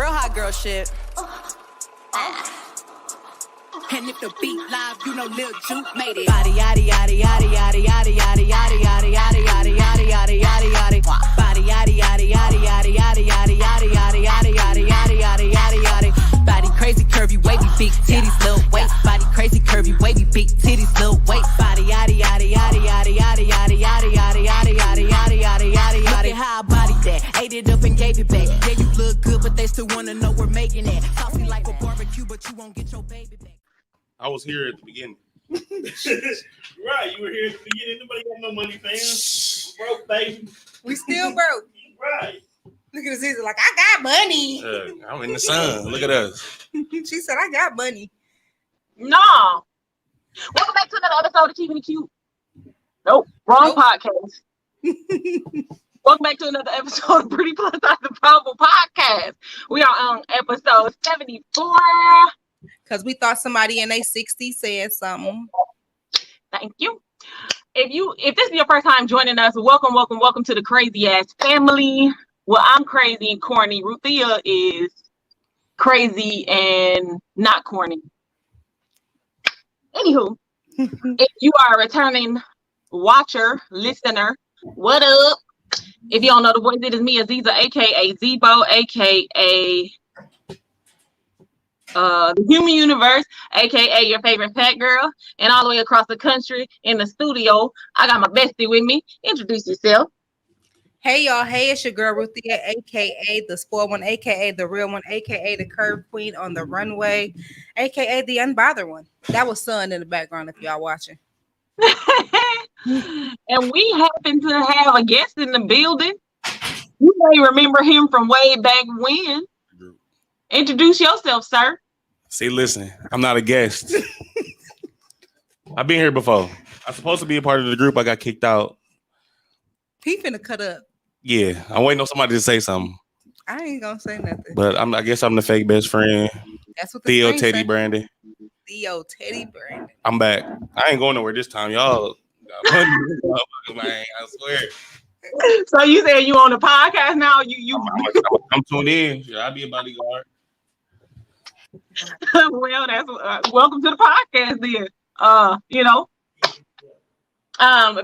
Real hot girl shit. And if the beat live, you know Lil Juke made it. Body yaddy yaddy yaddy yaddy yaddy yaddy yaddy yaddy yaddy yaddy yaddy yaddy yaddy yaddy. Body yaddy yaddy yaddy yaddy yaddy yaddy yaddy yaddy yaddy yaddy yaddy yaddy yaddy yaddy. Body crazy curvy wavy big titties little waist. Body crazy curvy wavy big titties little waist. Body yaddy yaddy yaddy yaddy yaddy yaddy yaddy yaddy yaddy yaddy yaddy yaddy yaddy yaddy. Look at how I body that. Ate it up and gave it back. Yeah, you look good, but they still wanna know we're making it. Saucy like a barbecue, but you won't get your baby back. I was here at the beginning. Right, you were here at the beginning. Nobody got no money, fam. Broke, baby. We still broke. Right. Look at Aziza like, I got money. I'm in the sun. Look at us. She said, I got money. No. Welcome back to another episode of Keeping It Cute. Nope, wrong podcast. Welcome back to another episode of Pretty Plus Size the Powerful Podcast. We are on episode 74. Because we thought somebody in their 60s said something. Thank you. If this is your first time joining us, welcome to the crazy ass family. Well, I'm crazy and corny. Ruthia is crazy and not corny. Anywho, if you are a returning watcher, listener, what up? If you don't know the voice, it is me, Aziza, aka Zebo, aka the Human Universe, aka your favorite fat girl, and all the way across the country in the studio, I got my bestie with me. Introduce yourself. Hey y'all, hey, it's your girl Ruthia, aka the spoiled one, aka the real one, aka the curve queen on the runway, aka the unbothered one. That was Sun in the background if y'all watching. And we happen to have a guest in the building. You may remember him from way back when. Introduce yourself, sir. See, listen, I'm not a guest. I've been here before. I'm supposed to be a part of the group. I got kicked out. He finna cut up. Yeah, I'm waiting on somebody to say something. I ain't gonna say nothing. But I guess I'm the fake best friend. That's what the Theo screen Teddy said. Brandon. Theo Teddy Brandon. I'm back. I ain't going nowhere this time. Y'all got money, man. I swear. So you said you on the podcast now? I'm tuned in. Yeah, I'll be a bodyguard. Well, that's welcome to the podcast then.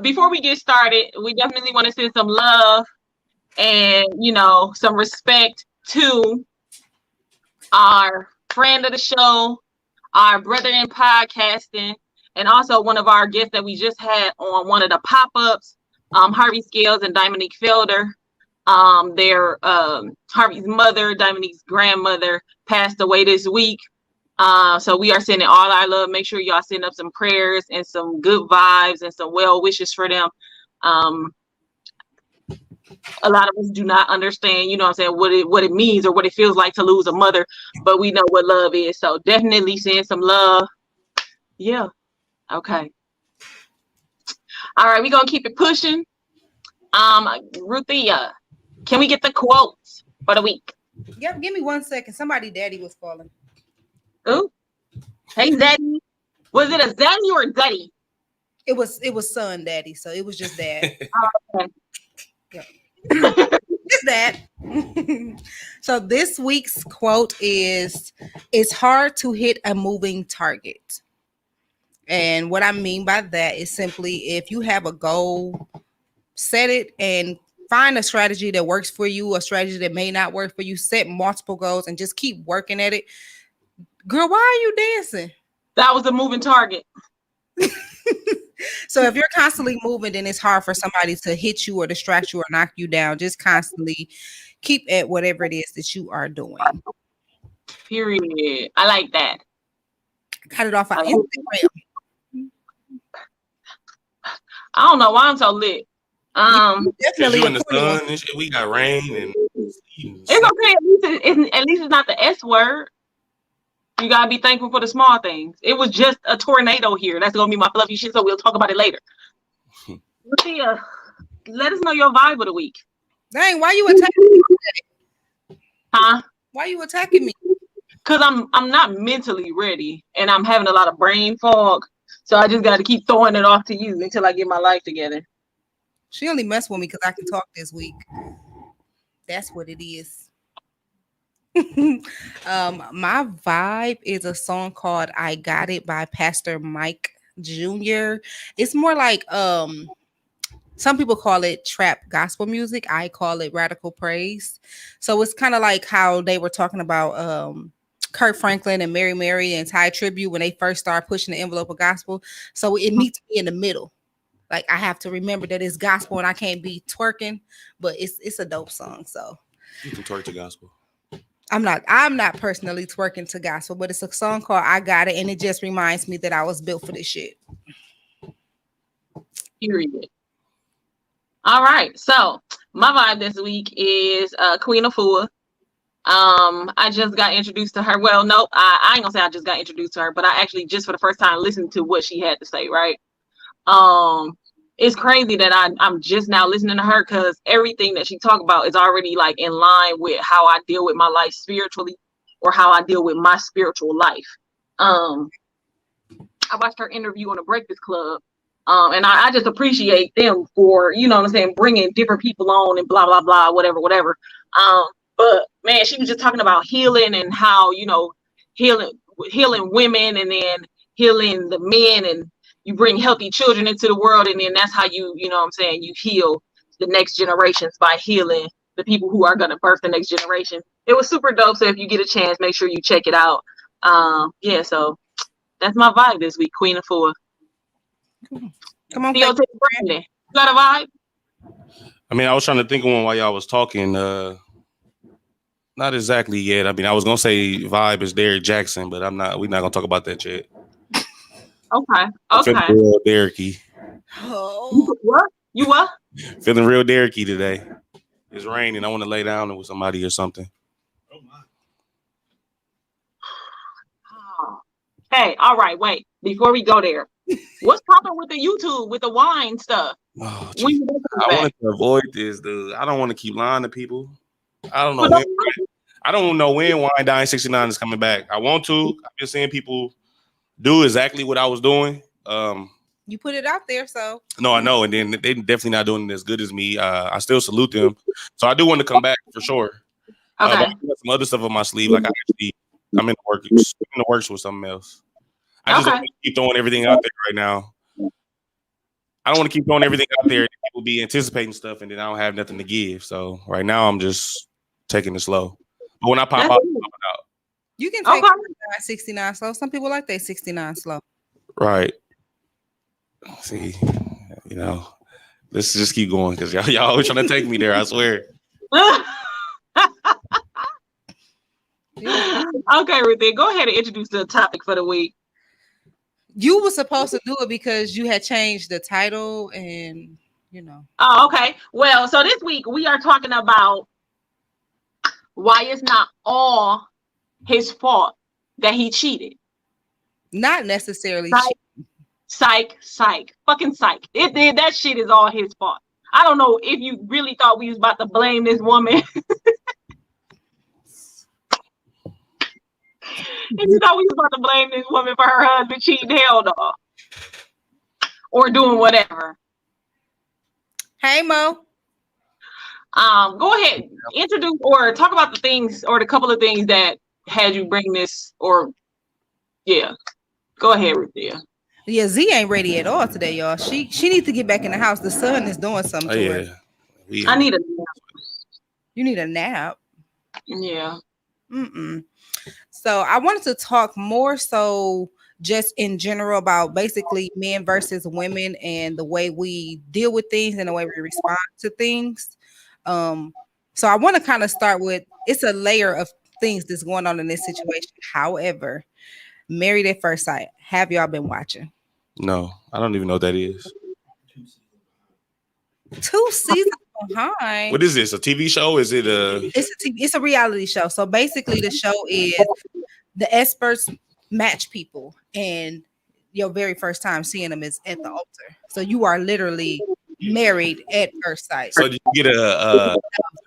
Before we get started, we definitely want to send some love and some respect to our friend of the show, our brother in podcasting, and also one of our guests that we just had on one of the pop-ups, Harvey Scales and Dominique Felder. Harvey's mother, Dominique's grandmother, passed away this week. So we are sending all our love. Make sure y'all send up some prayers and some good vibes and some well wishes for them. A lot of us do not understand, what it means or what it feels like to lose a mother, but we know what love is. So definitely send some love. Yeah. Okay. All right, we're gonna keep it pushing. Ruthia, can we get the quotes for the week? Yep, give me 1 second. Somebody daddy was calling. Ooh. Hey, Zaddy. Was it a Zaddy or a Duddy? It was Son Daddy, so it was just dad. Okay. Yep. Just that. So this week's quote is, "It's hard to hit a moving target." And what I mean by that is simply, if you have a goal, set it and find a strategy that works for you, a strategy that may not work for you, set multiple goals and just keep working at it. Girl, why are you dancing? That was a moving target. So if you're constantly moving, then it's hard for somebody to hit you or distract you or knock you down. Just constantly keep at whatever it is that you are doing. Period. I like that. Got it off of Instagram. I don't know why I'm so lit. Definitely You in the sun and shit. We got rain and it's okay. At least it's not the S word. You gotta be thankful for the small things. It was just a tornado here. That's gonna be my fluffy shit, so we'll talk about it later. Lucia, let us know your vibe of the week. Dang, why you attacking me today? Huh? Why you attacking me? Because I'm not mentally ready and I'm having a lot of brain fog. So I just gotta keep throwing it off to you until I get my life together. She only messed with me because I can talk this week. That's what it is. My vibe is a song called "I Got It" by Pastor Mike Jr. It's more like some people call it trap gospel music. I call it radical praise. So it's kind of like how they were talking about Kirk Franklin and Mary and Ty Tribute when they first started pushing the envelope of gospel. So it meets me in the middle. Like I have to remember that it's gospel and I can't be twerking, but it's a dope song. So You can twerk to gospel. I'm not personally twerking to gospel, but it's a song called "I Got It," and it just reminds me that I was built for this shit. Period. All right. So my vibe this week is Queen Afua. I just got introduced to her. Well, no, I ain't gonna say I just got introduced to her, but I actually just for the first time listened to what she had to say, right? It's crazy that I'm just now listening to her because everything that she talked about is already like in line with how I deal with my life spiritually or how I deal with my spiritual life. I watched her interview on the Breakfast Club. And I just appreciate them for, you know what I'm saying, bringing different people on and blah, blah, blah, whatever. But man, she was just talking about healing and how, you know, healing women and then healing the men, and you bring healthy children into the world. And then that's how you know what I'm saying, you heal the next generations by healing the people who are going to birth the next generation. It was super dope. So if you get a chance, make sure you check it out. Yeah, so that's my vibe this week, Queen Afua. Come on, Theo, Brandon. You got a vibe? I mean, I was trying to think of one while y'all was talking. Not exactly yet. I mean, I was gonna say vibe is Derek Jackson, but I'm not. We're not gonna talk about that yet. Okay. I'm feeling real Derricky. Oh. What? You what? Feeling real Derricky today. It's raining. I want to lay down with somebody or something. Oh my. Oh. Hey, all right, wait. Before we go there, what's popping with the YouTube with the wine stuff? Oh, When you I wanted to avoid this, dude. I don't want to keep lying to people. I don't know when. I don't know when Wine Dying 69 is coming back. I want to. I've been seeing people do exactly what I was doing. You put it out there, so No, I know, and then they definitely not doing it as good as me. I still salute them, so I do want to come back for sure. Okay. But I got some other stuff on my sleeve. Like I'm in the works with something else. I just don't want to keep throwing everything out there right now. I don't want to keep throwing everything out there and people be anticipating stuff, and then I don't have nothing to give. So right now, I'm just taking it slow. But when I pop out, I'm out. You can take 69 slow. Some people like they 69 slow. Right. See, you know, let's just keep going because y'all always trying to take me there. I swear. Okay, Ruthie, go ahead and introduce the topic for the week. You were supposed to do it because you had changed the title and, you know. Oh, okay. Well, so this week we are talking about why it's not all his fault that he cheated. Not necessarily. Psych. Fucking psych. That shit is all his fault. I don't know if you really thought we was about to blame this woman. If you thought we was about to blame this woman for her husband cheating, hell no. Or doing whatever. Hey, Mo. Go ahead, introduce or talk about the things or the couple of things that had you bring this, or yeah. Go ahead, Ruthia. Yeah, Z ain't ready at all today, y'all. She needs to get back in the house. The sun is doing something to her. I need a nap. You need a nap. Yeah. So I wanted to talk more so just in general about basically men versus women and the way we deal with things and the way we respond to things. So I want to kind of start with, it's a layer of things that's going on in this situation. However, Married at First Sight, have y'all been watching? No, I don't even know what that is. 2 seasons behind. What is this? A TV show? Is it a? It's a reality show. So basically, the show is the experts match people, and your very first time seeing them is at the altar. So you are literally married at first sight. So did you get a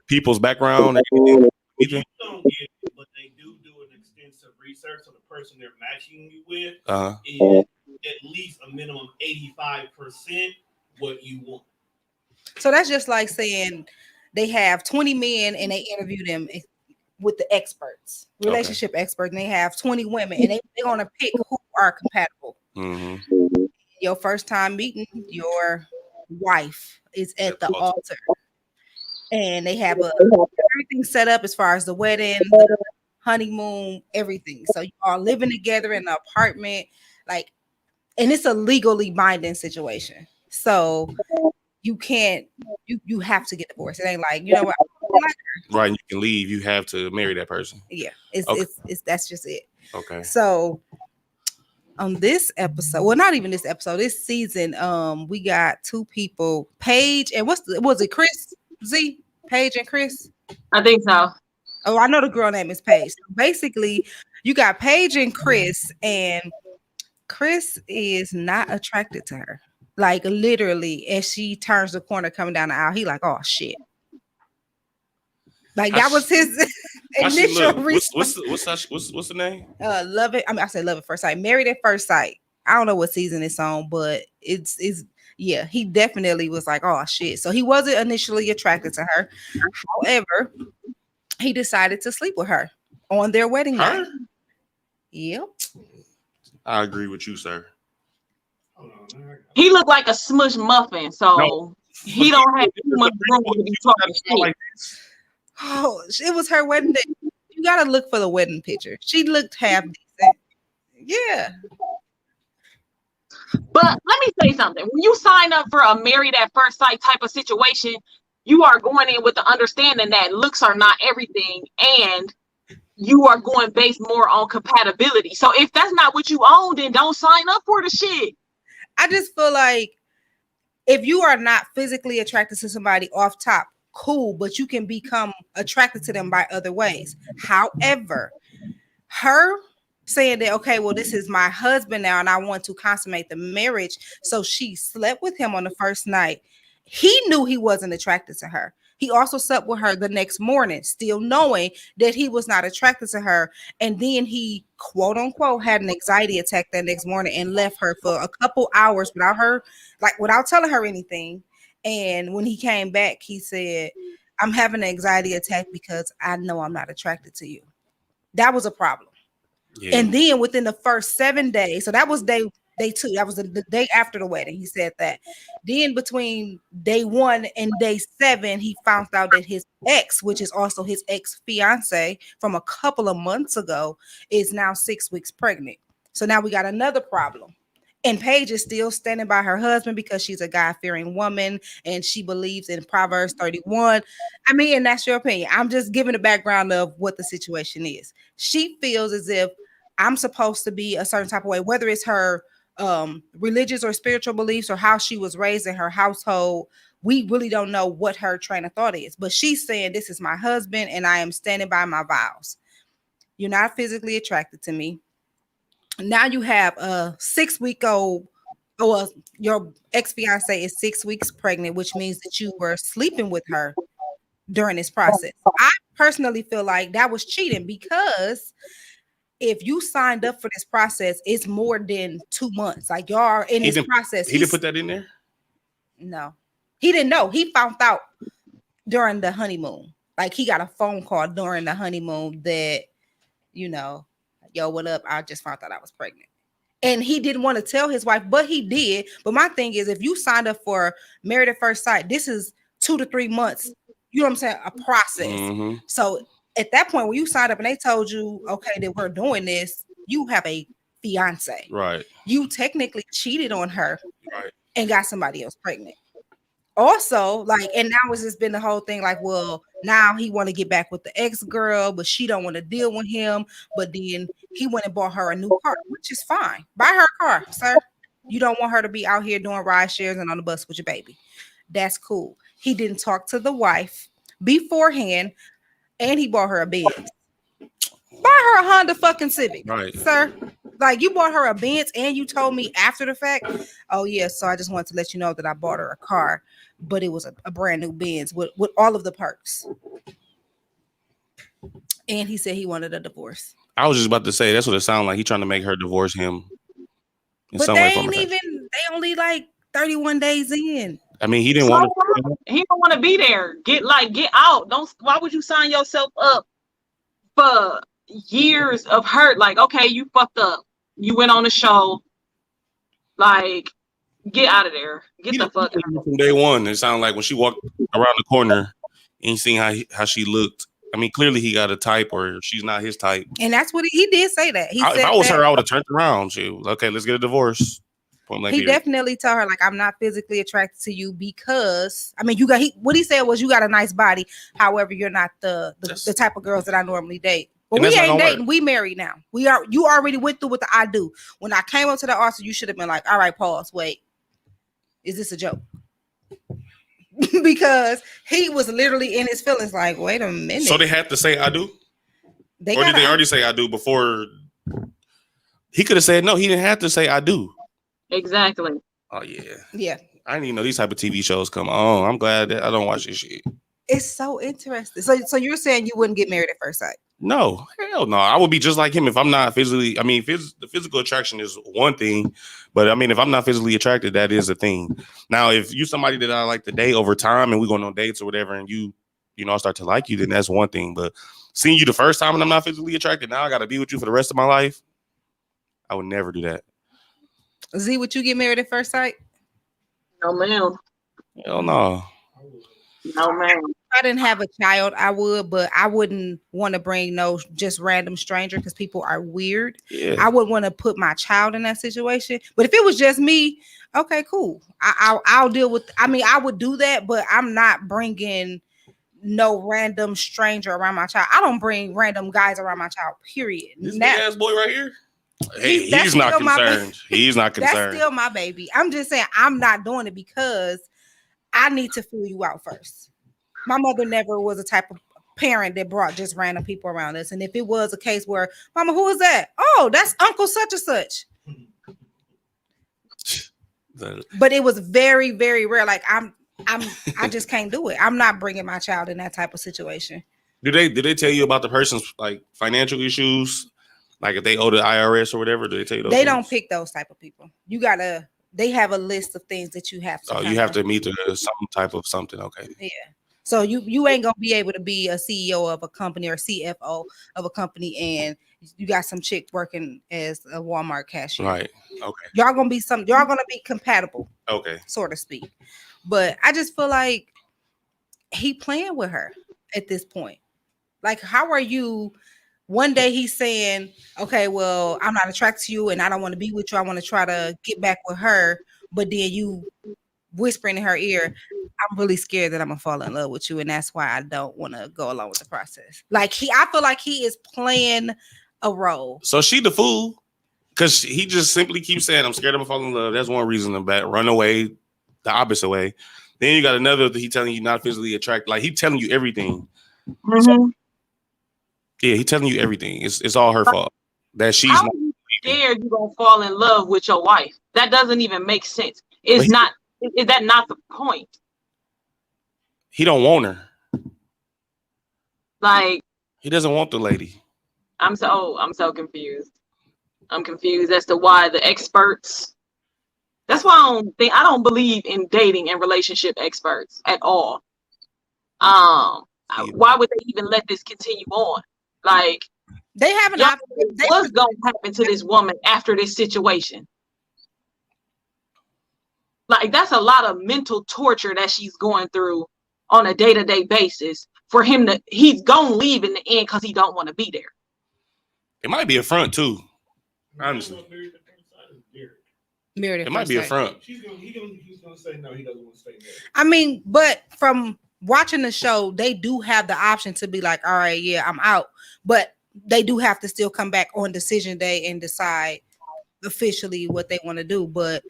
people's background? You don't get it, but they do an extensive research on the person they're matching you with. Is at least a minimum 85% what you want. So that's just like saying they have 20 men and they interview them with the experts, relationship experts, and they have 20 women, and they're gonna pick who are compatible. Mm-hmm. Your first time meeting your wife is at the altar, and they have everything set up as far as the wedding, the honeymoon, everything. So you are living together in an apartment, like, and it's a legally binding situation. So you can't, you have to get divorced. It ain't like, you know what, right? You can leave. You have to marry that person. Yeah, it's that's just it. Okay. So on this episode, well, not even this episode, this season, we got two people, Paige and was it Chris Z? Paige and Chris? I think so. Oh, I know the girl name is Paige. So basically, you got Paige and Chris, and Chris is not attracted to her. Like literally, as she turns the corner coming down the aisle, he like, oh shit. Like that was his initial response. What's the name? Love It. I mean, I said Love It First Sight. Married at First Sight. I don't know what season it's on, but it's yeah, he definitely was like, oh shit. So he wasn't initially attracted to her. However, he decided to sleep with her on their wedding night. Yep. I agree with you, sir. He looked like a smush muffin, so he don't have too much room to be talking shit. Oh, it was her wedding day. You gotta look for the wedding picture. She looked half decent. Yeah. But let me say something. When you sign up for a married at first sight type of situation, you are going in with the understanding that looks are not everything, and you are going based more on compatibility. So if that's not what you own, then don't sign up for the shit. I just feel like if you are not physically attracted to somebody off top, cool, but you can become attracted to them by other ways. However, her saying that, okay, well, this is my husband now, and I want to consummate the marriage. So she slept with him on the first night. He knew he wasn't attracted to her. He also slept with her the next morning, still knowing that he was not attracted to her. And then he, quote unquote, had an anxiety attack that next morning and left her for a couple hours without her, like without telling her anything. And when he came back, he said, I'm having an anxiety attack because I know I'm not attracted to you. That was a problem. Yeah. And then within the first 7 days, so that was day 2, that was the day after the wedding, he said that. Then between day 1 and day 7, he found out that his ex, which is also his ex-fiance from a couple of months ago, is now 6 weeks pregnant. So now we got another problem. And Paige is still standing by her husband because she's a God-fearing woman and she believes in Proverbs 31. I mean, and that's your opinion. I'm just giving the background of what the situation is. She feels as if I'm supposed to be a certain type of way, whether it's her religious or spiritual beliefs or how she was raised in her household. We really don't know what her train of thought is. But she's saying, this is my husband and I am standing by my vows. You're not physically attracted to me. Now you have a 6-week-old, or your ex-fiance is 6 weeks pregnant, which means that you were sleeping with her during this process. I personally feel like that was cheating because if you signed up for this process, it's more than 2 months. Like y'all are in this process. He didn't put that in there? No. He didn't know. He found out during the honeymoon. Like he got a phone call during the honeymoon that, you know, yo, what up? I just found out I was pregnant. And he didn't want to tell his wife, but he did. But my thing is, if you signed up for Married at First Sight, this is 2 to 3 months, you know what I'm saying? A process. Mm-hmm. So at that point, when you signed up and they told you, okay, that we're doing this, you have a fiance. Right. You technically cheated on her, right, and got somebody else pregnant. Also, like, and now it's just been the whole thing, like, well, now he want to get back with the ex-girl, but she don't want to deal with him. But then he went and bought her a new car, which is fine. Buy her a car, sir. You don't want her to be out here doing ride shares and on the bus with your baby. That's cool. He didn't talk to the wife beforehand, and he bought her a Benz. Buy her a Honda fucking Civic, right, sir. Like, you bought her a Benz and you told me after the fact, oh yeah, so I just wanted to let you know that I bought her a car, but it was a brand new Benz with all of the perks. And he said he wanted a divorce. I was just about to say, that's what it sounded like. He trying to make her divorce him. But they ain't even, they only like 31 days in. I mean, he didn't want to. He don't want to be there. Get out. Why would you sign yourself up for years of hurt. Like, okay, you fucked up. You went on the show. Like, get out of there. Get the fuck out. From day one, it sounded like when she walked around the corner and you seen how she looked. I mean, clearly he got a type, or she's not his type. And that's what he did say that. If I was her, I would have turned around. She was, okay, let's get a divorce. He definitely told her, like, I'm not physically attracted to you because, I mean, what he said was, you got a nice body. However, you're not the type of girls that I normally date. But we ain't dating. Work. We married now. You already went through with the I do. When I came up to the altar, you should have been like, all right, pause, wait. Is this a joke? Because he was literally in his feelings like, wait a minute. So they had to say I do? Or did they already say I do before? He could have said no. He didn't have to say I do. Exactly. Oh, yeah. Yeah. I didn't even know these type of TV shows come on. I'm glad that I don't watch this shit. It's so interesting. So you're saying you wouldn't get married at first sight? No, hell no. I would be just like him if I'm not physically. I mean, the physical attraction is one thing, but I mean, if I'm not physically attracted, that is a thing. Now, if you somebody that I like to date over time and we going on dates or whatever, and you know, I start to like you, then that's one thing. But seeing you the first time and I'm not physically attracted, now I got to be with you for the rest of my life. I would never do that. Z, would you get married at first sight? No, ma'am. Hell no. No, ma'am. If I didn't have a child, I would, but I wouldn't want to bring no just random stranger because people are weird. Yeah. I wouldn't want to put my child in that situation. But if it was just me, okay, cool. I'll deal with. I mean, I would do that, but I'm not bringing no random stranger around my child. I don't bring random guys around my child. Period. This big ass boy right here. Hey, he's not concerned. He's not concerned. That's still my baby. I'm just saying I'm not doing it because I need to feel you out first. My mother never was a type of parent that brought just random people around us. And if it was a case where, Mama, who is that? Oh, that's Uncle such and such. But it was very, very rare. Like I just can't do it. I'm not bringing my child in that type of situation. Did they tell you about the person's like financial issues? Like if they owe the IRS or whatever, do they tell you those They things? don't pick those type of people. They have a list of things that you have to. Oh, you have to meet some type of something. Okay. Yeah. So you ain't gonna be able to be a CEO of a company or CFO of a company, and you got some chick working as a Walmart cashier. Right. Okay. Y'all gonna be compatible. Okay. So to speak. But I just feel like he playing with her at this point. Like, how are you? One day he's saying, okay, well, I'm not attracted to you and I don't want to be with you. I want to try to get back with her. But then you whispering in her ear, I'm really scared that I'm gonna fall in love with you. And that's why I don't want to go along with the process. Like I feel like he is playing a role. So she the fool. Because he just simply keeps saying, I'm scared I'm gonna fall in love. That's one reason to run away the opposite way. Then you got another that he telling you not physically attracted. Like he telling you everything. Mm-hmm. So, yeah, he telling you everything. It's all her fault that she's not scared you're gonna fall in love with your wife. That doesn't even make sense. Is that not the point? He don't want her. Like he doesn't want the lady. I'm so confused. I'm confused as to why the experts. That's why I don't believe in dating and relationship experts at all. Why would they even let this continue on? Like they haven't. What's going to happen to this woman after this situation? Like that's a lot of mental torture that she's going through on a day-to-day basis for him he's gonna leave in the end because he don't want to be there. It might be a front too. Honestly. Married it might be a front. He's gonna say no, he doesn't want to stay there. I mean, but from watching the show, they do have the option to be like, all right, yeah, I'm out. But they do have to still come back on decision day and decide officially what they want to do. But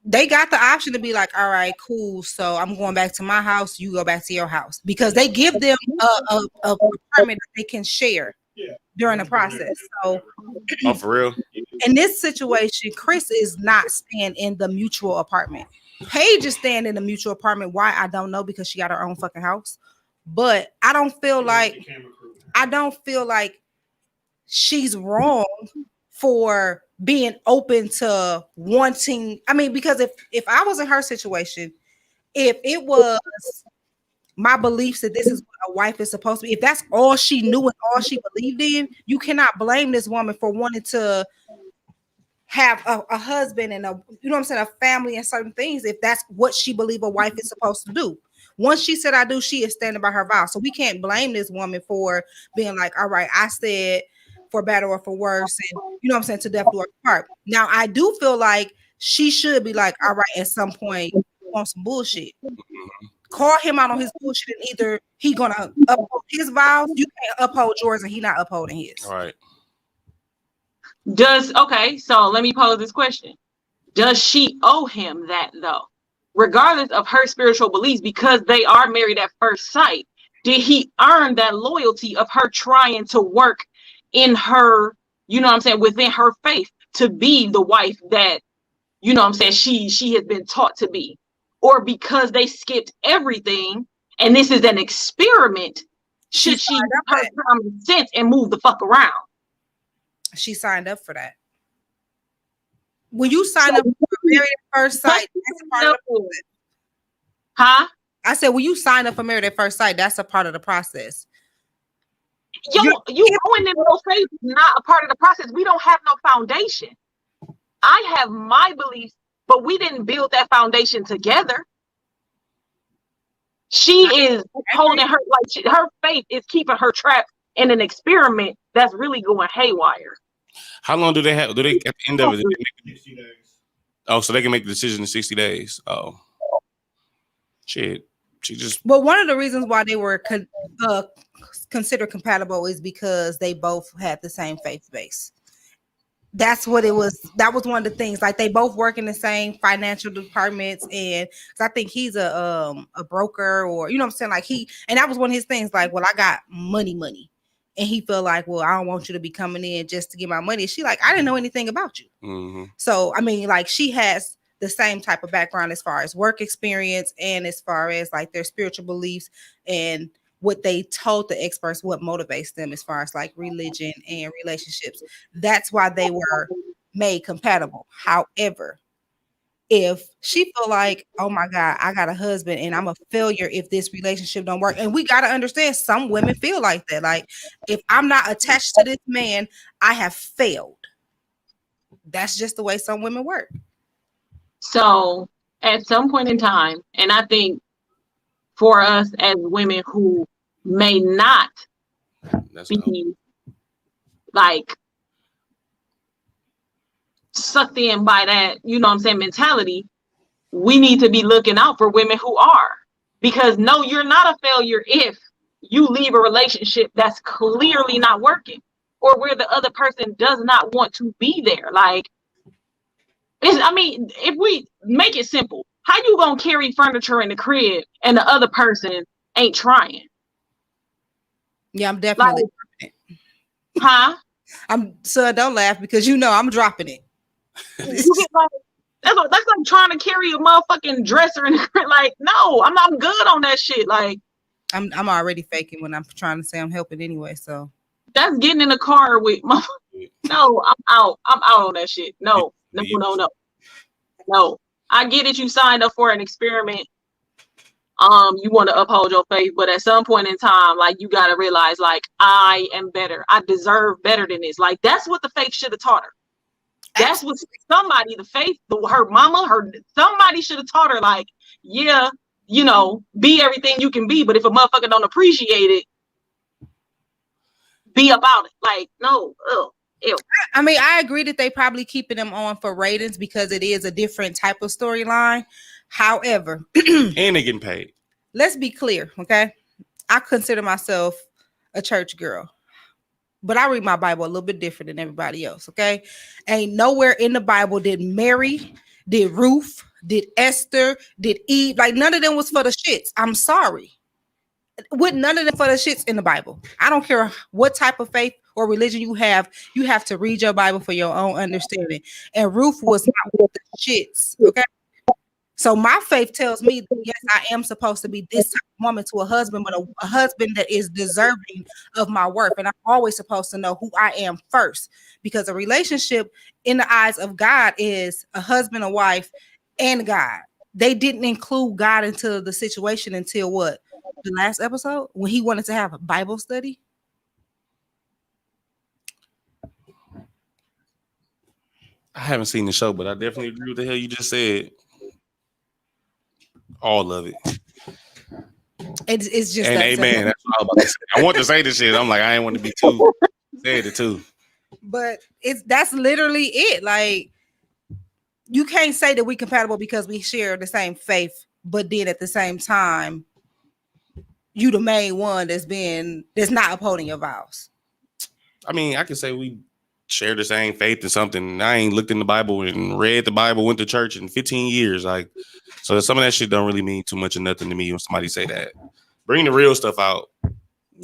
they got the option to be like, all right, cool. So I'm going back to my house. You go back to your house because they give them a apartment that they can share during the process. So, oh, for real? In this situation, Chris is not staying in the mutual apartment. Paige is staying in the mutual apartment. Why? I don't know because she got her own fucking house. But I don't feel like she's wrong for being open to wanting. I mean, because if I was in her situation, if it was my beliefs that this is what a wife is supposed to be, if that's all she knew and all she believed in, you cannot blame this woman for wanting to have a husband and a family and certain things if that's what she believed a wife is supposed to do. Once she said I do, she is standing by her vow. So we can't blame this woman for being like, all right, I said for better or for worse, and to death do us part. Now I do feel like she should be like, all right, at some point on some bullshit. Call him out on his bullshit, and either he gonna uphold his vows, you can't uphold yours, and he not upholding his. All right. So let me pose this question. Does she owe him that though? Regardless of her spiritual beliefs, because they are married at first sight, did he earn that loyalty of her trying to work in her, within her faith to be the wife that, she has been taught to be? Or because they skipped everything and this is an experiment, should she use her common sense and move the fuck around? She signed up for that. When you sign up for Married at First Sight, that's a part of the process. Huh? I said, when you sign up for Married at First Sight, that's a part of the process. You going in no faith is not a part of the process. We don't have no foundation. I have my beliefs, but we didn't build that foundation together. She is holding her, her faith is keeping her trapped in an experiment that's really going haywire. How long do they have? Do they at the end of it? 60 days. Oh, so they can make the decision in 60 days. Oh, shit. She just. Well, one of the reasons why they were considered compatible is because they both had the same faith base. That's what it was. That was one of the things. Like, they both work in the same financial departments, and I think he's a broker, or like and that was one of his things. Like, well, I got money. And he felt like, well, I don't want you to be coming in just to get my money. She like, I didn't know anything about you. Mm-hmm. So, I mean, like, she has the same type of background as far as work experience and as far as like their spiritual beliefs and what they told the experts, what motivates them as far as like religion and relationships. That's why they were made compatible. However, if she feel like, oh my God, I got a husband and I'm a failure if this relationship don't work. And we got to understand, some women feel like that. Like, if I'm not attached to this man, I have failed. That's just the way some women work. So at some point in time, and I think for us as women who may not be like sucked in by that, mentality, we need to be looking out for women who are. Because no, you're not a failure if you leave a relationship that's clearly not working, or where the other person does not want to be there. Like, if we make it simple, how you gonna carry furniture in the crib and the other person ain't trying? Yeah, I'm definitely dropping it. Huh? Don't laugh, because I'm dropping it. That's like trying to carry a motherfucking dresser in the crib. Like, no, I'm good on that shit. Like, I'm already faking when I'm trying to say I'm helping anyway. So that's getting in the car with my. No, I'm out on that shit. No. I get it. You signed up for an experiment. You want to uphold your faith, but at some point in time, like, you got to realize, like, I am better. I deserve better than this. Like, that's what the faith should have taught her. That's what somebody, the faith, her mama, somebody should have taught her, like, yeah, be everything you can be, but if a motherfucker don't appreciate it, be about it. Like, no, ew. I mean, I agree that they probably keeping them on for ratings because it is a different type of storyline. However, and they getting paid. Let's be clear, okay? I consider myself a church girl, but I read my Bible a little bit different than everybody else, okay? Ain't nowhere in the Bible did Mary, did Ruth, did Esther, did Eve, like, none of them was for the shits. I'm sorry. With none of them for the shits in the Bible. I don't care what type of faith or religion you have to read your Bible for your own understanding. And Ruth was not with the shits, okay? So my faith tells me that, yes, I am supposed to be this type of woman to a husband, but a husband that is deserving of my worth. And I'm always supposed to know who I am first, because a relationship in the eyes of God is a husband, a wife, and God. They didn't include God into the situation until what? the last episode when he wanted to have a Bible study? I haven't seen the show, but I definitely agree with the hell you just said. All of it. It's just and that amen. simple. That's what I was about to say. I want to say this shit. I'm like, I ain't want to be too said it too. But that's literally it. Like, you can't say that we compatible because we share the same faith, but then at the same time, you the main one that's not upholding your vows. I mean, I can say we share the same faith or something. I ain't looked in the Bible and read the Bible, went to church in 15 years. Like, so some of that shit don't really mean too much or nothing to me when somebody say that. Bring the real stuff out.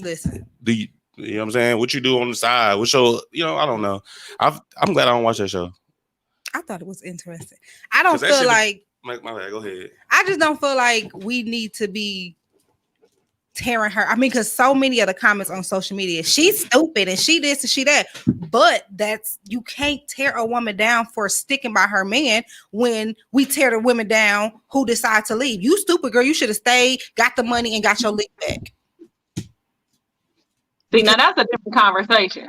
Listen. You know what I'm saying? What you do on the side? What show? I don't know. I'm glad I don't watch that show. I thought it was interesting. I don't feel like my bad. Go ahead. I just don't feel like we need to be tearing her. I mean, because so many of the comments on social media, she's stupid and she this and she that. But you can't tear a woman down for sticking by her man when we tear the women down who decide to leave. You stupid girl, you should have stayed, got the money, and got your leave back. See, now that's a different conversation.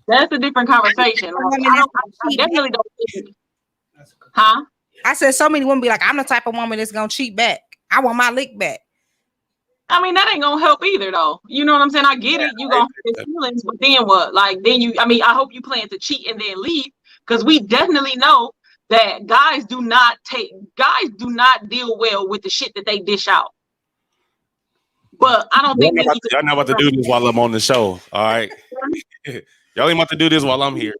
That's a different conversation. I definitely don't think. Huh? I said so many women be like, I'm the type of woman that's gonna cheat back. I want my lick back. I mean, that ain't gonna help either, though. You know what I'm saying? I get it. You gonna have feelings, but then what? Like, then I hope you plan to cheat and then leave, because we definitely know that guys do not deal well with the shit that they dish out. But I don't think y'all not about to do this while I'm on the show. All right, y'all ain't about to do this while I'm here.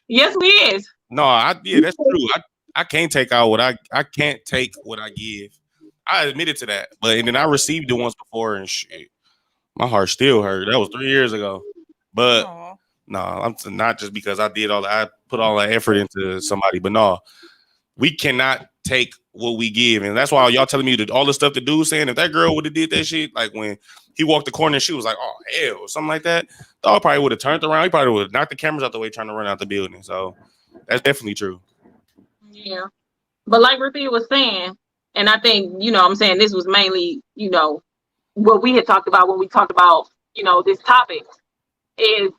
Yes, we is. No, that's true. I can't take out what I can't take what I give. I admitted to that, and then I received it once before, and shit, my heart still hurt. That was 3 years ago. But no, I'm not just because I put all that effort into somebody. But no, we cannot take what we give, and that's why y'all telling me that all the stuff the dude's saying. If that girl would have did that shit, like when he walked the corner and she was like, "Oh hell," or something like that, dog probably would have turned around. He probably would have knocked the cameras out the way, trying to run out the building. So that's definitely true. Yeah, but like Ruthie was saying. And I think, I'm saying this was mainly, what we had talked about when we talked about, this topic is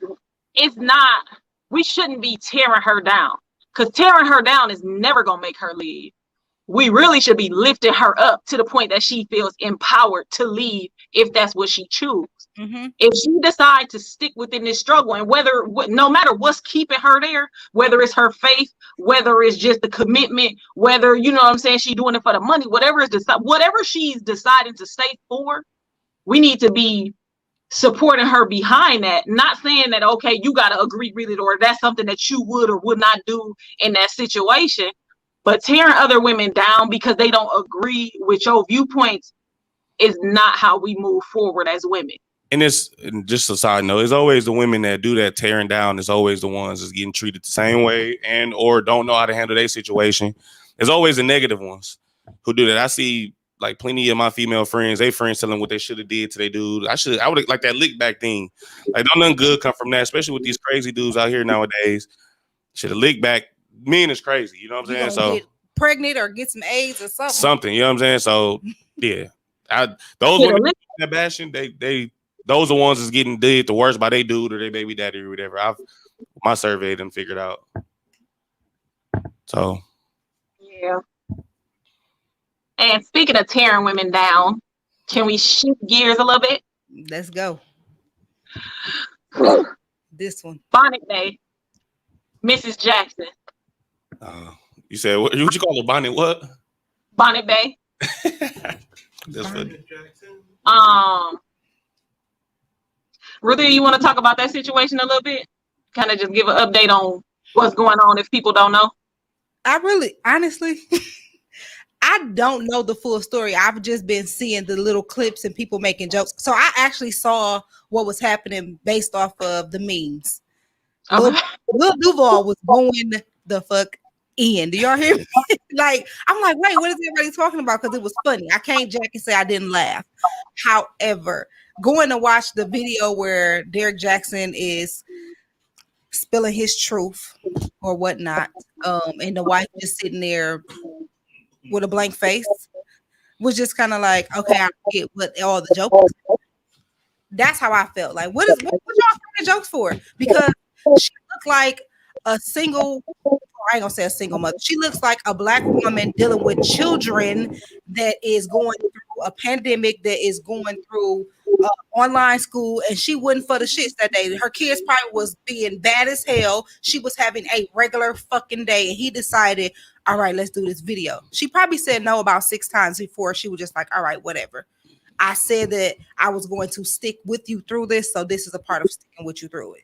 we shouldn't be tearing her down, because tearing her down is never going to make her leave. We really should be lifting her up to the point that she feels empowered to leave if that's what she chooses. Mm-hmm. If she decides to stick within this struggle, and no matter what's keeping her there, whether it's her faith, whether it's just the commitment, whether, she's doing it for the money, whatever she's deciding to stay for, we need to be supporting her behind that. Not saying that, okay, you got to agree with it, or that's something that you would or would not do in that situation. But tearing other women down because they don't agree with your viewpoints is not how we move forward as women. And just a side note, it's always the women that do that tearing down is always the ones that's getting treated the same way and or don't know how to handle their situation. There's always the negative ones who do that. I see like plenty of my female friends, they friends telling what they should have did to their dude. I would like that lick back thing. Like, don't nothing good come from that, especially with these crazy dudes out here nowadays. Should have licked back. Men is crazy, you know what I'm saying? So get pregnant or get some AIDS or something. Something, you know what I'm saying? So yeah, those women that bashing, those are the ones that's getting did the worst by their dude or their baby daddy or whatever. My survey them figured out. So yeah. And speaking of tearing women down, can we shift gears a little bit? Let's go. This one. Bonnet Bay, Mrs. Jackson. You said what you call her? Bonnet what? Bonnet Bay. That's funny. Ruthie, you want to talk about that situation a little bit? Kind of just give an update on what's going on if people don't know. Honestly, I don't know the full story. I've just been seeing the little clips and people making jokes. So I actually saw what was happening based off of the memes. Okay. Lil Duval was going the fuck in. Do y'all hear me? I'm like, wait, what is everybody talking about? Because it was funny. I can't jack and say I didn't laugh. However, going to watch the video where Derek Jackson is spilling his truth or whatnot, and the wife just sitting there with a blank face. was just kind of like, okay, I get what all the jokes. That's how I felt. Like, what y'all making jokes for? Because she looked like a single. I ain't gonna say a single mother. She looks like a Black woman dealing with children that is going through a pandemic, that is going through online school, and she wasn't for the shits that day. Her kids probably was being bad as hell. She was having a regular fucking day, and he decided, all right, let's do this video. She probably said no about 6 times before she was just like, all right, whatever. I said that I was going to stick with you through this, so this is a part of sticking with you through it.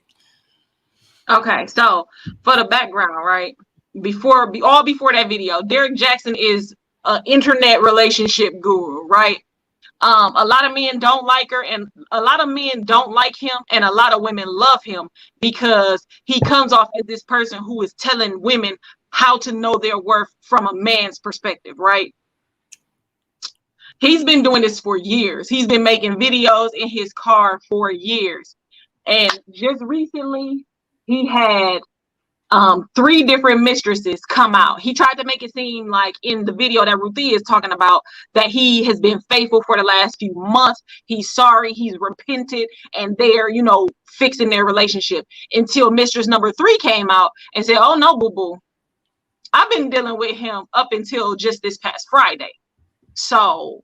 Okay, so for the background, right? Before that video, Derrick Jaxn is an internet relationship guru, right? A lot of men don't like her, and a lot of men don't like him, and a lot of women love him because he comes off as this person who is telling women how to know their worth from a man's perspective, right? He's been doing this for years. He's been making videos in his car for years. And just recently, he had 3 different mistresses come out. He tried to make it seem like in the video that Ruthie is talking about that he has been faithful for the last few months. He's sorry, he's repented, and they're, fixing their relationship, until mistress number 3 came out and said, oh no, boo-boo, I've been dealing with him up until just this past Friday. So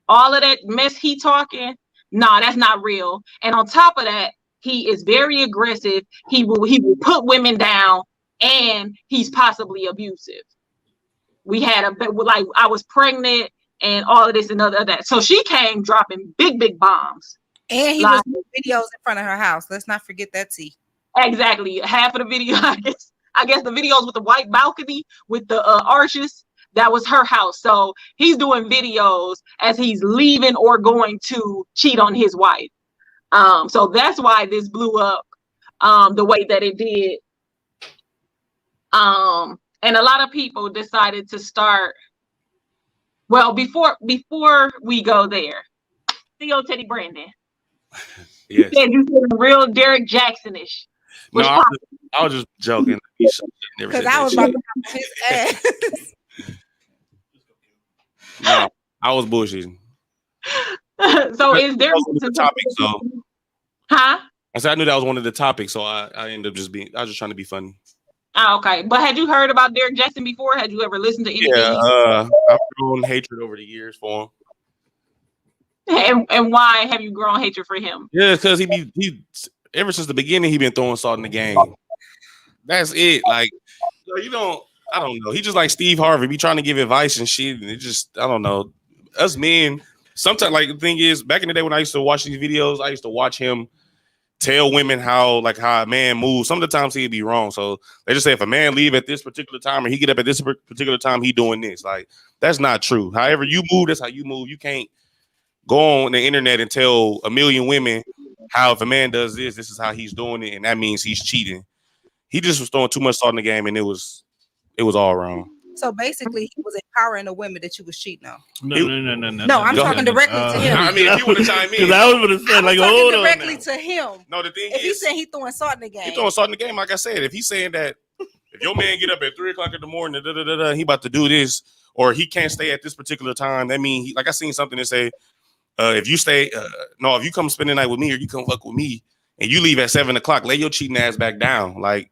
all of that mess he talking, nah, that's not real. And on top of that, he is very aggressive. He will put women down, and he's possibly abusive. We had I was pregnant and all of this and other that. So she came dropping big bombs. And he was doing videos in front of her house. Let's not forget that tea. Exactly. Half of the video, I guess the videos with the white balcony with the arches, that was her house. So he's doing videos as he's leaving or going to cheat on his wife. So that's why this blew up the way that it did. And a lot of people decided to start. Well, before we go there, Theo Teddy Brandon. Yes. You said real Derrick Jaxn-ish. No, I was just joking. Because I was about to have his ass. No, I was bullshitting. So is there the topic? So, huh? I said I knew that was one of the topics, so I ended up I was just trying to be funny. Oh, okay. But had you heard about Derrick Jaxn before? Had you ever listened to anything? Yeah, I've grown hatred over the years for him. And why have you grown hatred for him? Yeah, because he ever since the beginning he been throwing salt in the game. That's it. Like, I don't know. He just like Steve Harvey, be trying to give advice and shit, and it just, I don't know. Us men, sometimes, like, the thing is, back in the day when I used to watch these videos, I used to watch him tell women how a man moves. Some of the times he'd be wrong. So they just say if a man leave at this particular time or he get up at this particular time, he doing this. Like, that's not true. However you move, that's how you move. You can't go on the internet and tell a million women how if a man does this, this is how he's doing it, and that means he's cheating. He just was throwing too much salt in the game, and it was all wrong. So basically, he was empowering the women that you was cheating on. No, I'm talking directly to him. I mean, if you want to chime in, because I was going to say, like, hold on. Directly to him. No, the thing if is, he said he throwing salt in the game, he throwing salt in the game. Like I said, if he's saying that if your man get up at 3:00 in the morning, he about to do this, or he can't stay at this particular time, that means like I seen something that say, if you stay, if you come spend the night with me or you come fuck with me, and you leave at 7:00, lay your cheating ass back down, like.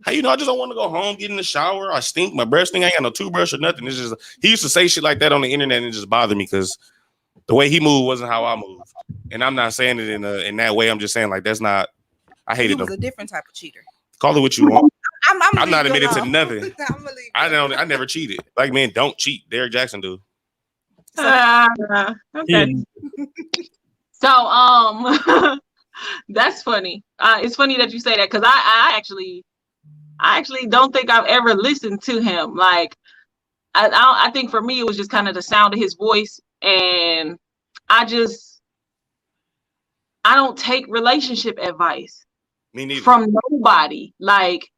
Hey, I just don't want to go home, get in the shower. I stink. My breath stink. I ain't got no toothbrush or nothing. It's just he used to say shit like that on the internet, and it just bothered me because the way he moved wasn't how I moved. And I'm not saying it in that way. I'm just saying like that's not. I hated him. He was a different type of cheater. Call it what you want. I'm not admitting to nothing. I never cheated. Like, man, don't cheat. Derrick Jaxn do. Okay. So that's funny. It's funny that you say that because I actually don't think I've ever listened to him. Like, I think for me, it was just kind of the sound of his voice. And I don't take relationship advice from nobody. Like,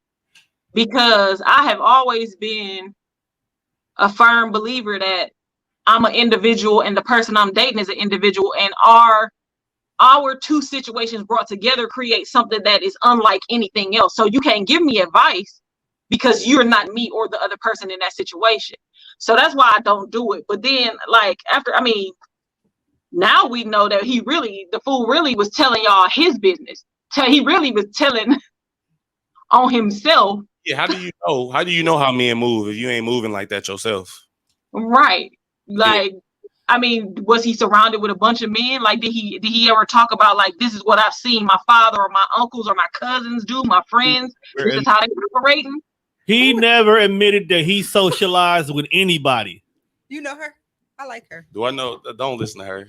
because I have always been a firm believer that I'm an individual and the person I'm dating is an individual, and our two situations brought together create something that is unlike anything else. So you can't give me advice because you're not me or the other person in that situation. So that's why I don't do it. But then, like, after, I mean, now we know that the fool really was telling y'all his business. He really was telling on himself. Yeah, how do you know? How do you know how men move if you ain't moving like that yourself? Right. Like, yeah. I mean, was he surrounded with a bunch of men? Like, did he ever talk about, like, this is what I've seen my father or my uncles or my cousins do, my friends? This is how they're operating? He never admitted that he socialized with anybody. You know her? I like her. Do I know? Don't listen to her.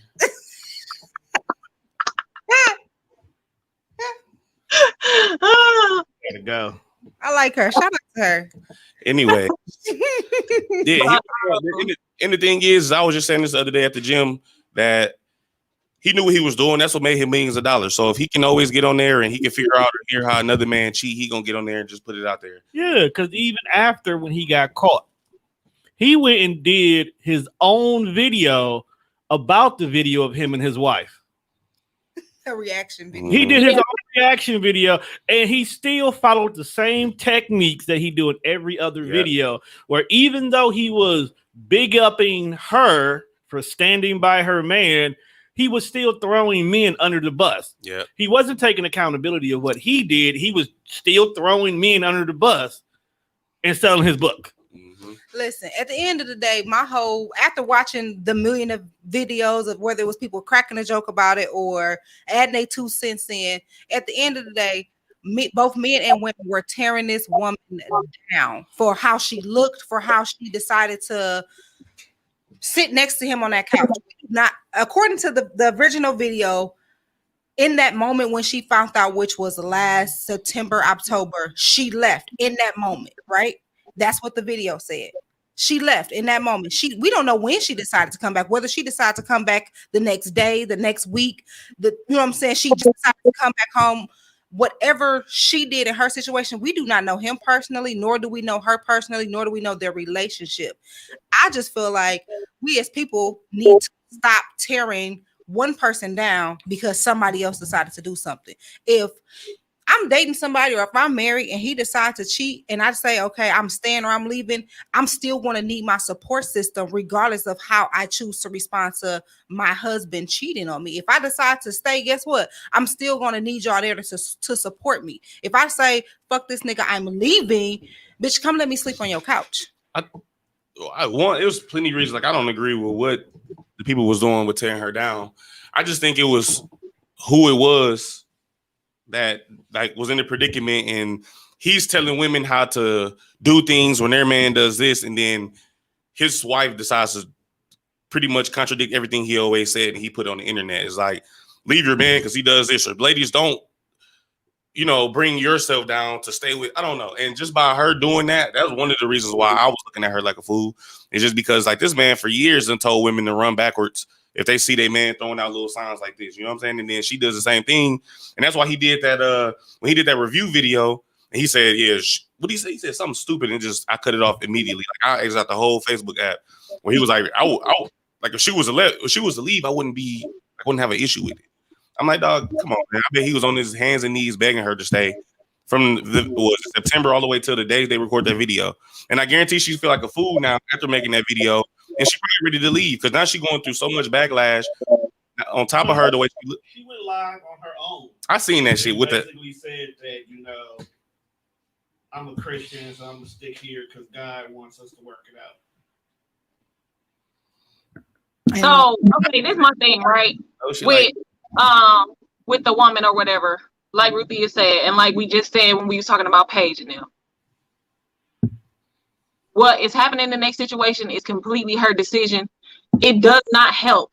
Gotta go. I like her. Shout out to her. Anyway. Yeah. And the thing is, I was just saying this the other day at the gym that he knew what he was doing. That's what made him millions of dollars. So if he can always get on there and he can figure out or hear how another man cheat, he gonna get on there and just put it out there. Yeah, because even after when he got caught, he went and did his own video about the video of him and his wife. A reaction video. He did his own reaction video, and he still followed the same techniques that he do in every other video, where even though he was big upping her for standing by her man, he was still throwing men under the bus. Yeah. He wasn't taking accountability of what he did. He was still throwing men under the bus and selling his book. Listen, at the end of the day, after watching the million of videos of whether it was people cracking a joke about it or adding their 2 cents in, at the end of the day, both men and women were tearing this woman down for how she looked, for how she decided to sit next to him on that couch. Not according to the original video, in that moment when she found out, which was last September, October, she left in that moment, right? That's what the video said. She left in that moment. We don't know when she decided to come back, whether she decided to come back the next day, the next week, you know what I'm saying? She just decided to come back home. Whatever she did in her situation, we do not know him personally, nor do we know her personally, nor do we know their relationship. I just feel like we as people need to stop tearing one person down because somebody else decided to do something. If I'm dating somebody or if I'm married and he decides to cheat and I say, okay, I'm staying or I'm leaving, I'm still going to need my support system regardless of how I choose to respond to my husband cheating on me. If I decide to stay, guess what? I'm still going to need y'all there to support me. If I say, fuck this nigga, I'm leaving, bitch, come let me sleep on your couch. It was plenty of reasons. Like, I don't agree with what the people was doing with tearing her down. I just think it was who it was that like was in the predicament, and he's telling women how to do things when their man does this, and then his wife decides to pretty much contradict everything he always said and he put on the internet. It's like, leave your man because he does this, or ladies, don't, bring yourself down to stay with, I don't know. And just by her doing that, that's one of the reasons why I was looking at her like a fool. It's just because like this man for years done told women to run backwards if they see their man throwing out little signs like this, you know what I'm saying? And then she does the same thing. And that's why he did that, when he did that review video, and he said, what did he say? He said something stupid, and I cut it off immediately. Like, I exited the whole Facebook app when he was like, like if she was to leave, I wouldn't have an issue with it. I'm like, dog, come on, man. I bet he was on his hands and knees begging her to stay from September all the way till the day they record that video. And I guarantee she feel like a fool now after making that video. And she's probably ready to leave because now she's going through so much backlash on top of her the way she went live on her own. I seen that shit with that. Basically said that I'm a Christian, so I'm gonna stick here because God wants us to work it out. So okay, this is my thing, right? With the woman or whatever, like Ruthie said, and like we just said when we was talking about Paige and them. What is happening in the next situation is completely her decision. It does not help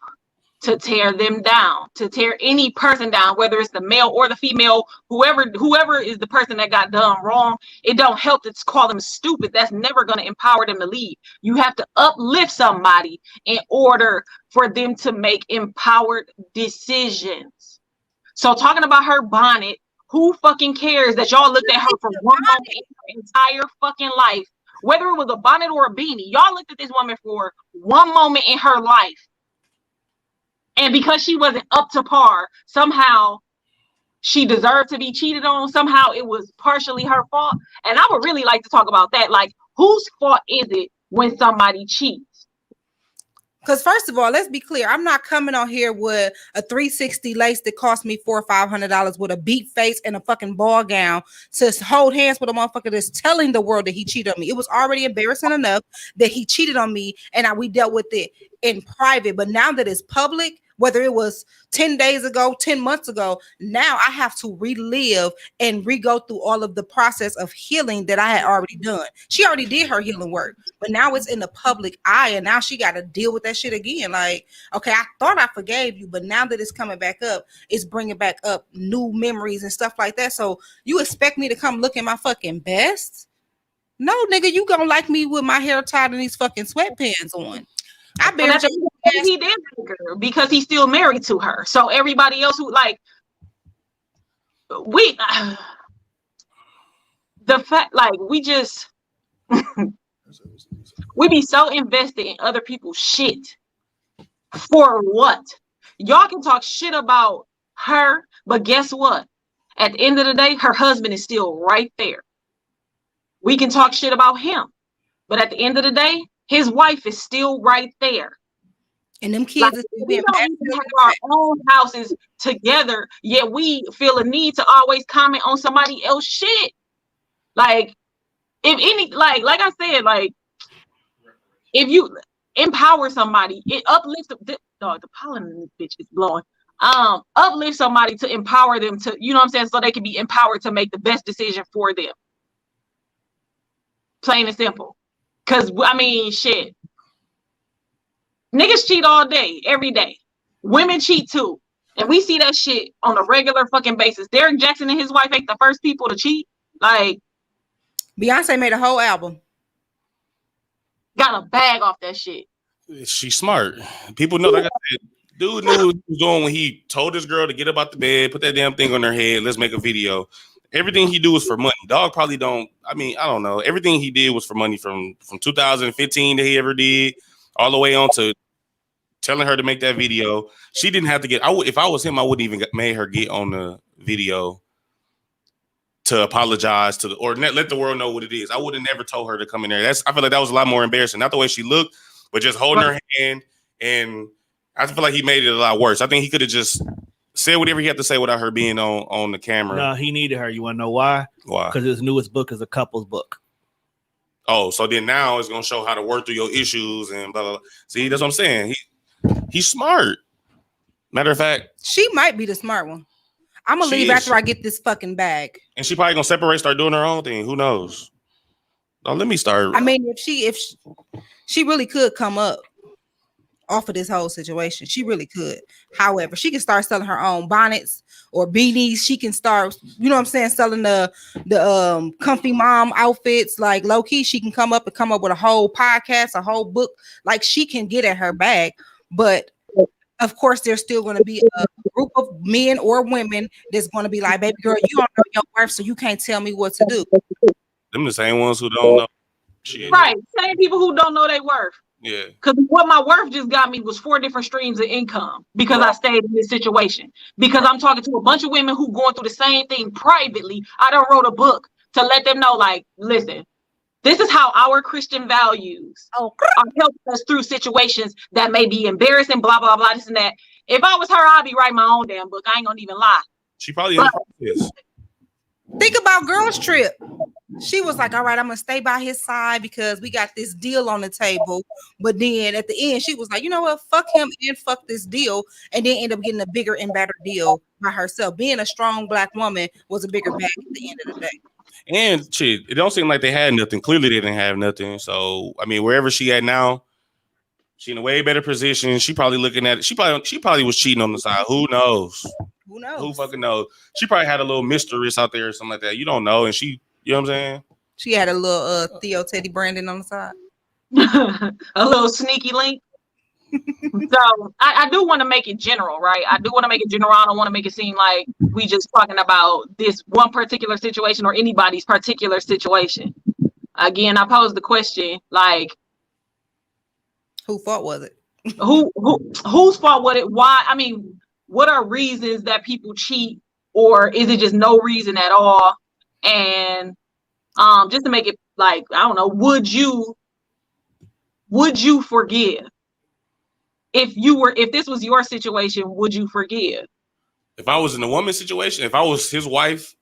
to tear them down, to tear any person down, whether it's the male or the female, whoever is the person that got done wrong. It don't help to call them stupid. That's never going to empower them to leave. You have to uplift somebody in order for them to make empowered decisions. So talking about her bonnet, who fucking cares that y'all looked at her for one moment in her entire fucking life? Whether it was a bonnet or a beanie, y'all looked at this woman for one moment in her life. And because she wasn't up to par, somehow she deserved to be cheated on. Somehow it was partially her fault. And I would really like to talk about that. Like, whose fault is it when somebody cheats. Because first of all, let's be clear. I'm not coming on here with a 360 lace that cost me $400 or $500 with a beat face and a fucking ball gown to hold hands with a motherfucker that's telling the world that he cheated on me. It was already embarrassing enough that he cheated on me, and we dealt with it in private. But now that it's public, whether it was 10 days ago, 10 months ago, now I have to relive and re-go through all of the process of healing that I had already done. She already did her healing work, but now it's in the public eye, and now she got to deal with that shit again. Like, okay, I thought I forgave you, but now that it's coming back up, it's bringing back up new memories and stuff like that. So you expect me to come look at my fucking best? No, nigga, you gonna like me with my hair tied and these fucking sweatpants on. I barely he did like her because he's still married to her. So everybody else who like the fact like we just we be so invested in other people's shit. For what? Y'all can talk shit about her, but guess what? At the end of the day, her husband is still right there. We can talk shit about him, but at the end of the day, his wife is still right there. And them kids like, are still we being don't even have our own houses together, yet we feel a need to always comment on somebody else's shit. Like, if any, like I said, like, if you empower somebody, it uplifts the pollen in this bitch is blowing. Uplift somebody to empower them to, you know what I'm saying, so they can be empowered to make the best decision for them. Plain and simple. Because, I mean, shit. Niggas cheat all day, every day. Women cheat too. And we see that shit on a regular fucking basis. Derek Jackson and his wife ain't the first people to cheat. Like, Beyonce made a whole album. Got a bag off that shit. She's smart. People know, like I said, dude knew what he was doing when he told this girl to get up out the bed, put that damn thing on her head, let's make a video. Everything he do is for money. Dog probably don't. I mean, I don't know. Everything he did was for money from 2015 that he ever did, all the way on to telling her to make that video. She didn't have to get. If I was him, I wouldn't even made her get on the video to apologize to or let the world know what it is. I would have never told her to come in there. I feel like that was a lot more embarrassing. Not the way she looked, but just holding her hand. And I feel like he made it a lot worse. I think he could have just said whatever he had to say without her being on the camera. No, he needed her. You want to know why? Why? Because his newest book is a couples book. Oh, so then now it's gonna show how to work through your issues and blah blah blah. See, that's what I'm saying. He's smart. Matter of fact, she might be the smart one. I'm gonna leave after I get this fucking bag. And she probably gonna separate, start doing her own thing. Who knows? Oh, let me start. I mean, if she really could come up off of this whole situation, she really could. However, she can start selling her own bonnets or beanies. She can start, you know what I'm saying, selling the comfy mom outfits. Like low key, she can come up with a whole podcast, a whole book. Like she can get at her bag, but of course, there's still going to be a group of men or women that's going to be like, baby girl, you don't know your worth, so you can't tell me what to do. Them the same ones who don't know. Shit. Right. Same people who don't know their worth. Yeah. Because what my worth just got me was 4 different streams of income because I stayed in this situation. Because I'm talking to a bunch of women who going through the same thing privately. I done wrote a book to let them know, like, listen, this is how our Christian values are helping us through situations that may be embarrassing, blah, blah, blah, this and that. If I was her, I'd be writing my own damn book. I ain't gonna even lie. She probably in the process. Think about Girls Trip. She was like, all right, I'm gonna stay by his side because we got this deal on the table. But then at the end, she was like, you know what, fuck him and fuck this deal, and then end up getting a bigger and better deal by herself. Being a strong Black woman was a bigger bag at the end of the day. And shit, it don't seem like they had nothing. Clearly, they didn't have nothing. So, I mean, wherever she at now, she in a way better position. She probably looking at it. She probably was cheating on the side. Who knows? Who knows? Who fucking knows? She probably had a little mistress out there or something like that. You don't know. And she, you know what I'm saying? She had a little Theo Teddy Brandon on the side. A little sneaky link. So I do want to make it general, right? I do want to make it general. I don't want to make it seem like we just talking about this one particular situation or anybody's particular situation. Again, I posed the question, like, whose fault was it? Whose fault was it? Why? I mean, what are reasons that people cheat, or is it just no reason at all? And just to make it like, I don't know, would you would you forgive? If this was your situation, would you forgive? If I was in a woman's situation, if I was his wife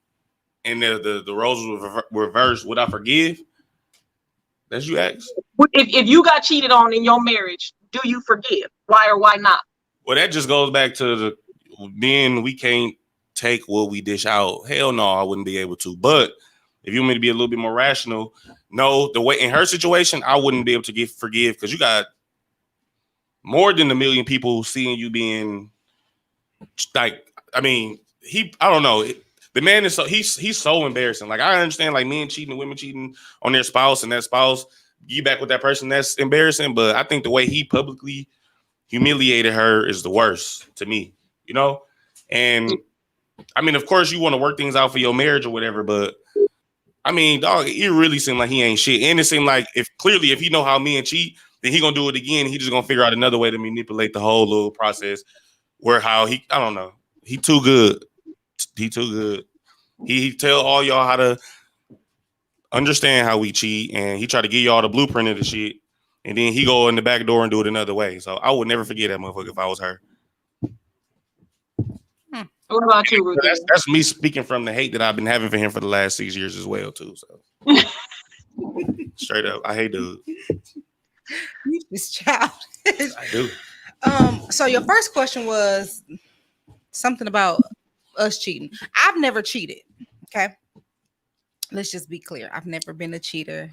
and the roles were reversed, would I forgive? That's you ask. If you got cheated on in your marriage, do you forgive? Why or why not? Well, that just goes back to the men. We can't take what we dish out. Hell no, I wouldn't be able to. But if you want me to be a little bit more rational, no, the way in her situation, I wouldn't be able to forgive because you got more than 1 million people seeing you being like. I mean, I don't know. The man is he's so embarrassing. Like, I understand like men cheating and women cheating on their spouse and that spouse get back with that person. That's embarrassing. But I think the way he publicly humiliated her is the worst to me, you know? And I mean, of course you want to work things out for your marriage or whatever, but I mean, dog, it really seemed like he ain't shit. And it seemed like if he know how men cheat, then he gonna do it again. He just gonna figure out another way to manipulate the whole little process I don't know. He too good. He too good. He tell all y'all how to understand how we cheat, and he try to give y'all the blueprint of the shit, and then he go in the back door and do it another way. So I would never forget that motherfucker if I was her. What about you, Rudy? That's me speaking from the hate that I've been having for him for the last 6 years as well, too. So straight up, I hate dude. This child. I do. So your first question was something about us cheating. I've never cheated. Okay. Let's just be clear. I've never been a cheater.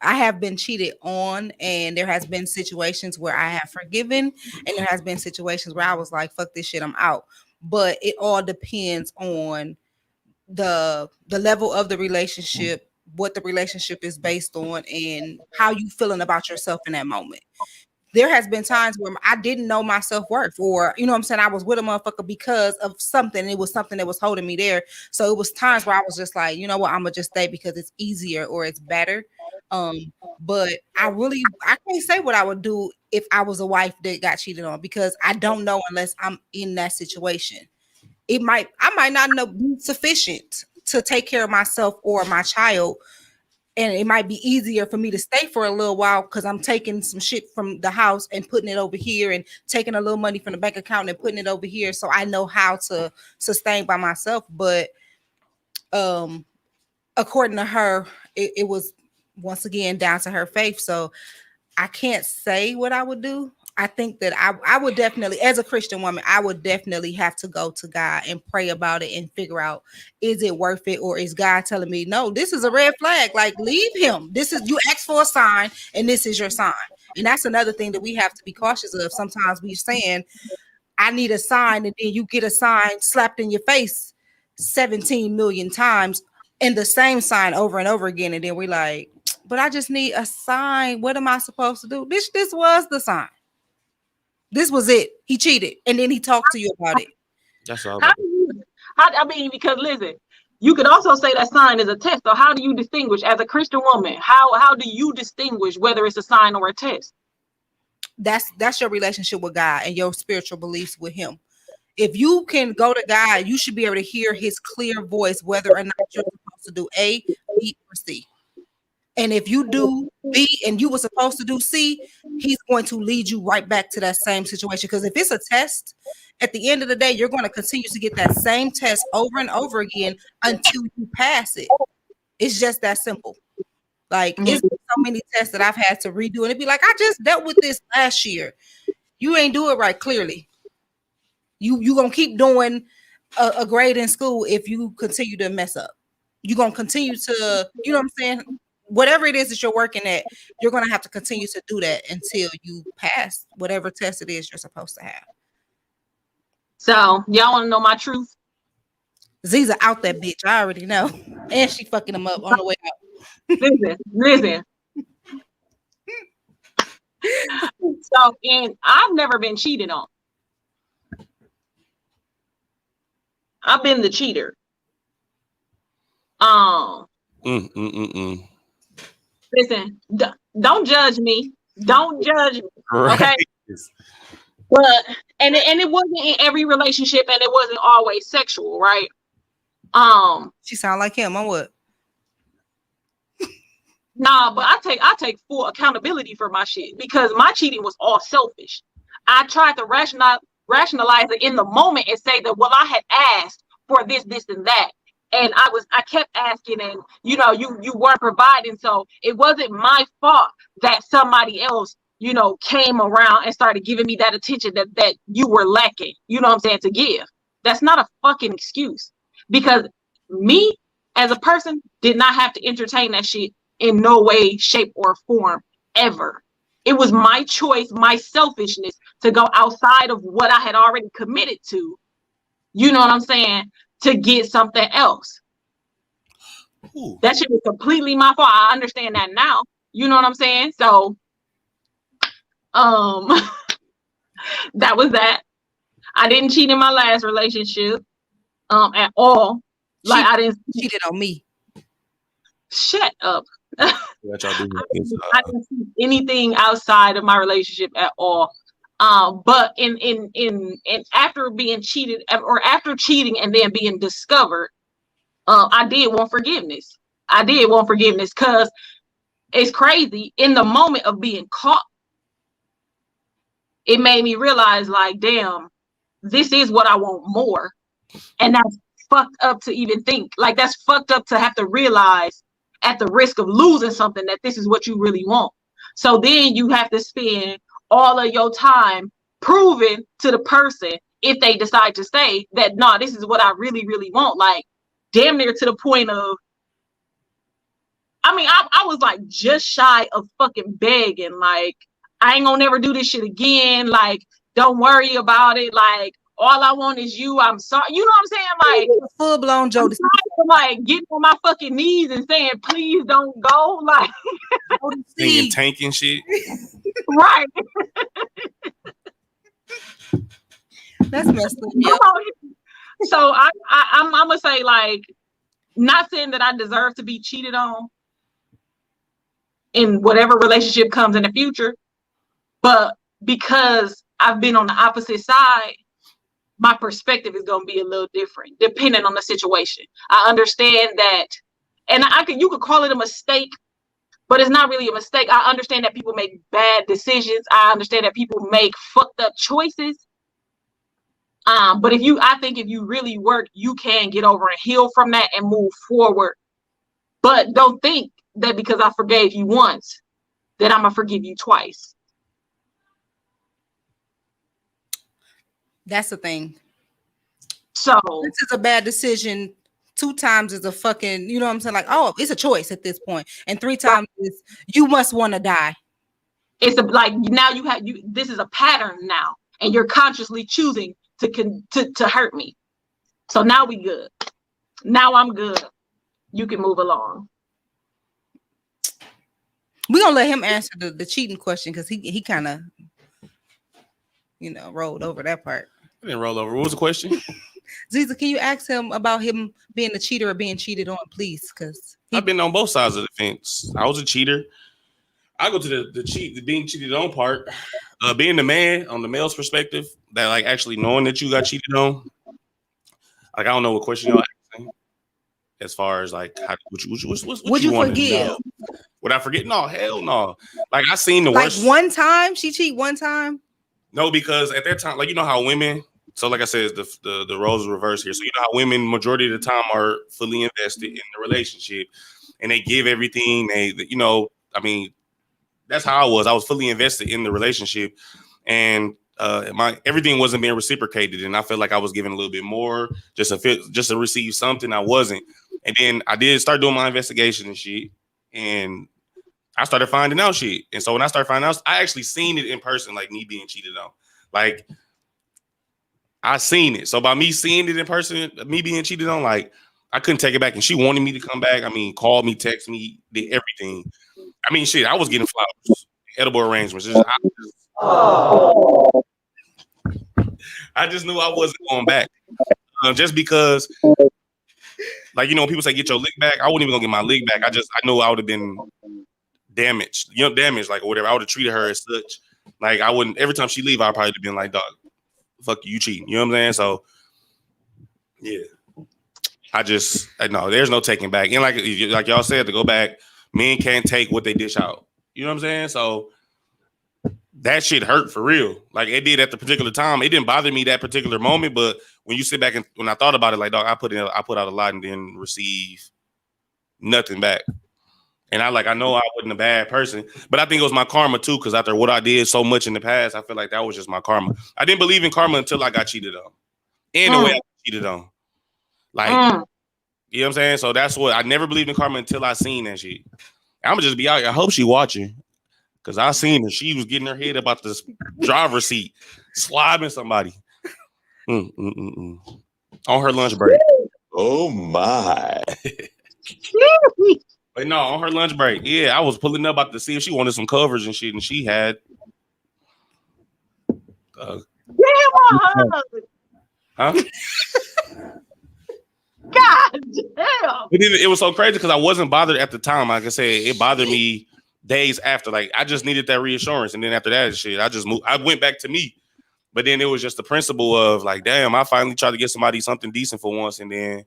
I have been cheated on, and there has been situations where I have forgiven, and there has been situations where I was like, fuck this shit, I'm out. But it all depends on the level of the relationship, what the relationship is based on, and how you feeling about yourself in that moment. There has been times where I didn't know my self-worth, or, you know what I'm saying, I was with a motherfucker because of something. It was something that was holding me there. So it was times where I was just like, you know what, I'm going to just stay because it's easier or it's better. But I can't say what I would do if I was a wife that got cheated on, because I don't know unless I'm in that situation. I might not be sufficient to take care of myself or my child. And it might be easier for me to stay for a little while because I'm taking some shit from the house and putting it over here, and taking a little money from the bank account and putting it over here. So I know how to sustain by myself. But according to her, it was once again down to her faith. So I can't say what I would do. I think that I would definitely, as a Christian woman, I would definitely have to go to God and pray about it and figure out, is it worth it? Or is God telling me, no, this is a red flag, like leave him. You asked for a sign and this is your sign. And that's another thing that we have to be cautious of. Sometimes we're saying, I need a sign, and then you get a sign slapped in your face 17 million times and the same sign over and over again. And then we're like, but I just need a sign. What am I supposed to do? Bitch, this was the sign. This was it. He cheated, and then he talked to you about it. That's all. Because listen, you could also say that sign is a test. So how do you distinguish as a Christian woman? How do you distinguish whether it's a sign or a test? That's your relationship with God and your spiritual beliefs with him. If you can go to God, you should be able to hear his clear voice, whether or not you're supposed to do A, B, or C. And if you do B and you were supposed to do C, he's going to lead you right back to that same situation. Because if it's a test, at the end of the day, you're going to continue to get that same test over and over again until you pass it. It's just that simple. Like, it's so many tests that I've had to redo, and it'd be like, I just dealt with this last year. You ain't do it right, clearly. You gonna keep doing a grade in school if you continue to mess up. You're gonna continue to, you know what I'm saying? Whatever it is that you're working at, you're going to have to continue to do that until you pass whatever test it is you're supposed to have. So y'all want to know my truth? Ziza out that bitch. I already know. And she fucking him up on the way out. Listen. So, and I've never been cheated on. I've been the cheater. Listen, don't judge me. Don't judge me. Okay. Right. But and it wasn't in every relationship, and it wasn't always sexual, right? She sound like him on what? Nah, but I take full accountability for my shit because my cheating was all selfish. I tried to rationalize it in the moment and say that, well, I had asked for this, and that. And I kept asking, and you weren't providing. So it wasn't my fault that somebody else, came around and started giving me that attention that you were lacking, you know what I'm saying, to give. That's not a fucking excuse, because me as a person did not have to entertain that shit in no way, shape, or form ever. It was my choice, my selfishness to go outside of what I had already committed to, you know what I'm saying, to get something else. Ooh. That shit was completely my fault. I understand that now. You know what I'm saying? So, that was that. I didn't cheat in my last relationship, at all. Like, I didn't cheated on me. Shut up. I didn't see anything outside of my relationship at all. But in after being cheated, or after cheating and then being discovered, I did want forgiveness. Because it's crazy. In the moment of being caught, it made me realize, like, damn, this is what I want more. And that's fucked up to even think. Like, that's fucked up to have to realize at the risk of losing something that this is what you really want. So then you have to spend all of your time proving to the person, if they decide to stay, that no, this is what I really, really want. Like, damn near to the point of, I was like just shy of fucking begging, like, I ain't gonna never do this shit again. Like, don't worry about it. Like, all I want is you. I'm sorry. You know what I'm saying? Like, full blown Joe. Like, getting on my fucking knees and saying, please don't go. Like, singing Tank and shit. Right. That's messed up. Yeah. So I'm gonna say, like, not saying that I deserve to be cheated on in whatever relationship comes in the future, but because I've been on the opposite side, my perspective is gonna be a little different depending on the situation. I understand that, and you could call it a mistake, but it's not really a mistake. I understand that people make bad decisions. I understand that people make fucked up choices. But I think if you really work, you can get over and heal from that and move forward. But don't think that because I forgave you once, that I'm gonna forgive you twice. That's the thing. So this is a bad decision. 2 times is a fucking, you know what I'm saying? Like, oh, it's a choice at this point. And 3 times is you must want to die. It's like now this is a pattern now, and you're consciously choosing to hurt me. So now we good. Now I'm good. You can move along. We're gonna let him answer the cheating question because he kind of rolled over that part. I didn't roll over. What was the question? Ziza, can you ask him about him being a cheater or being cheated on, please? Because I've been on both sides of the fence. I was a cheater. I go to the being cheated on part. Being the man, on the male's perspective, that like actually knowing that you got cheated on. Like, I don't know what question you're asking. As far as like, what would you forgive? Would I forget? No, hell no. Like, I seen the worst. Like, one time she cheat one time. No, because at that time, like, you know how women. So, like I said, the roles are reversed here. So, you know how women majority of the time are fully invested in the relationship, and they give everything. That's how I was. I was fully invested in the relationship, and everything wasn't being reciprocated, and I felt like I was giving a little bit more just to receive something. I wasn't, and then I did start doing my investigation and shit, and I started finding out shit. And so when I started finding out, I actually seen it in person, like me being cheated on, like. I seen it. So by me seeing it in person, me being cheated on, like, I couldn't take it back. And she wanted me to come back. Called me, text me, did everything. Shit, I was getting flowers, edible arrangements. I just knew I wasn't going back. Just because, like, people say get your lick back. I wasn't even gonna get my lick back. I knew I would have been damaged, like, or whatever. I would have treated her as such. Like, I wouldn't, every time she leave, I'd probably have been like, dog, fuck you cheating. You know what I'm saying? So, yeah. I know there's no taking back. And like y'all said, to go back, men can't take what they dish out. You know what I'm saying? So that shit hurt for real. Like it did at the particular time. It didn't bother me that particular moment, but when you sit back and when I thought about it, like dog, I put out a lot and didn't receive nothing back. And I know I wasn't a bad person, but I think it was my karma too, because after what I did so much in the past, I feel like that was just my karma. I didn't believe in karma until I got cheated on. And the way I got cheated on. Like, you know what I'm saying? So that's what I never believed in karma until I seen that shit. I'm gonna just be out here. I hope she watching. Cause I seen her. She was getting her head up out the driver's seat, slobbing somebody. On her lunch break. Oh my. But no, on her lunch break. Yeah, I was pulling up about to see if she wanted some coverage and shit, and she had Huh? God damn. It was so crazy because I wasn't bothered at the time. Like I said, it bothered me days after. Like I just needed that reassurance, and then after that shit, I just moved. I went back to me, but then it was just the principle of like, damn, I finally tried to get somebody something decent for once, and then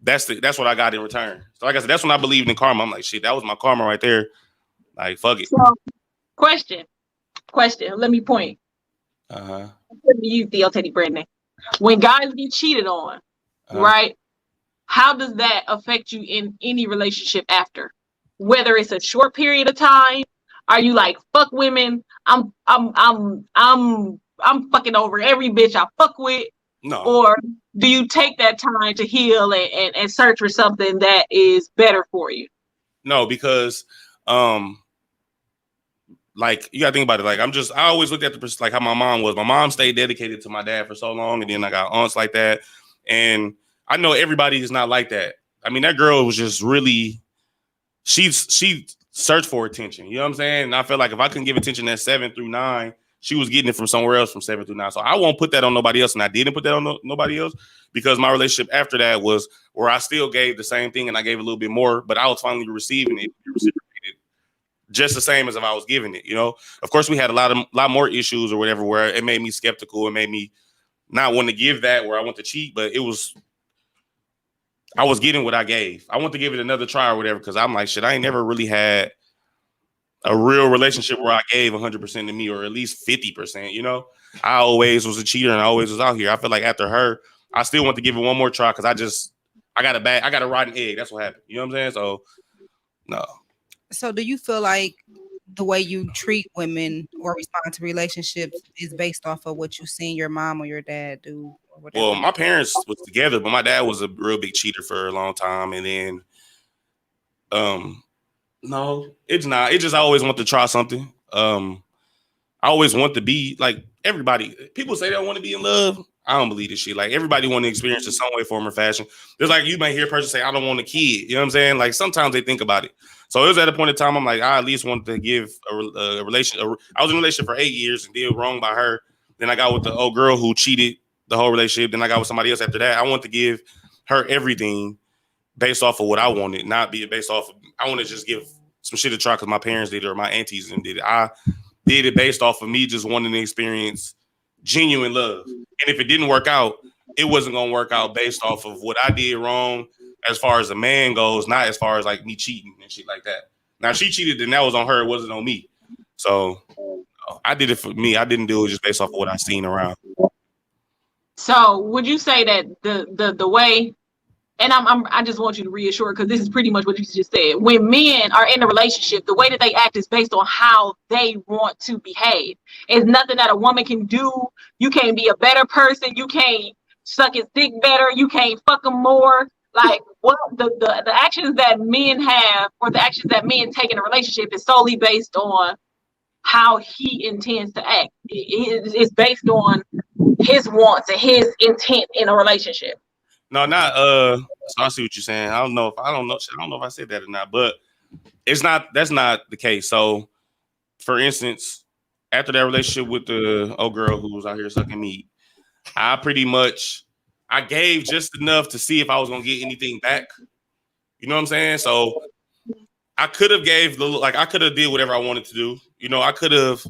that's what I got in return. So like I said, that's when I believed in karma. I'm like, shit, that was my karma right there. Like, fuck it. So, question. Let me point. To you, Theo Teddy Brandon. When guys get cheated on, right? How does that affect you in any relationship after? Whether it's a short period of time, are you like fuck women? I'm fucking over every bitch I fuck with. No. Or do you take that time to heal and search for something that is better for you? No, because like you gotta think about it. Like I always looked at like how my mom was. My mom stayed dedicated to my dad for so long, and then I got aunts like that. And I know everybody is not like that. I mean, that girl was just really she searched for attention. You know what I'm saying? And I felt like if I couldn't give attention at 7 through 9, she was getting it from somewhere else from 7 through 9. So I won't put that on nobody else. And I didn't put that on nobody else because my relationship after that was where I still gave the same thing and I gave a little bit more, but I was finally receiving it reciprocated just the same as if I was giving it, you know? Of course, we had a lot more issues or whatever where it made me skeptical. It made me not want to give that where I want to cheat, but I was getting what I gave. I want to give it another try or whatever because I'm like, shit, I ain't never really had a real relationship where I gave 100% to me or at least 50%, you know? I always was a cheater and I always was out here. I feel like after her, I still want to give it one more try because I got a rotten egg. That's what happened. You know what I'm saying? So, no. So do you feel like the way you treat women or respond to relationships is based off of what you seen your mom or your dad do? Or whatever? Well, my parents was together, but my dad was a real big cheater for a long time. And then, no, it's not. It just I always want to try something. I always want to be like everybody. People say they don't want to be in love. I don't believe this shit. Like everybody want to experience in some way, form, or fashion. There's like you might hear a person say, "I don't want a kid." You know what I'm saying? Like sometimes they think about it. So it was at a point in time I'm like, I at least wanted to give a relation. I was in a relationship for 8 years and did wrong by her. Then I got with the old girl who cheated the whole relationship. Then I got with somebody else after that. I want to give her everything based off of what I wanted, not be based off of. I want to just give some shit to try because my parents did it or my aunties and did it. I did it based off of me just wanting to experience genuine love. And if it didn't work out, it wasn't going to work out based off of what I did wrong as far as a man goes, not as far as like me cheating and shit like that. Now she cheated, then that was on her. It wasn't on me. So I did it for me. I didn't do it just based off of what I seen around. So would you say that the way, and I just want you to reassure, because this is pretty much what you just said. When men are in a relationship, the way that they act is based on how they want to behave. It's nothing that a woman can do. You can't be a better person. You can't suck his dick better. You can't fuck him more. Like what the actions that men have or the actions that men take in a relationship is solely based on how he intends to act. It's based on his wants and his intent in a relationship. No, not so I see what you're saying. I don't know if I said that or not, but that's not the case. So for instance, after that relationship with the old girl who was out here sucking meat, I gave just enough to see if I was gonna get anything back. You know what I'm saying? So I could have I could have did whatever I wanted to do. You know, I could have,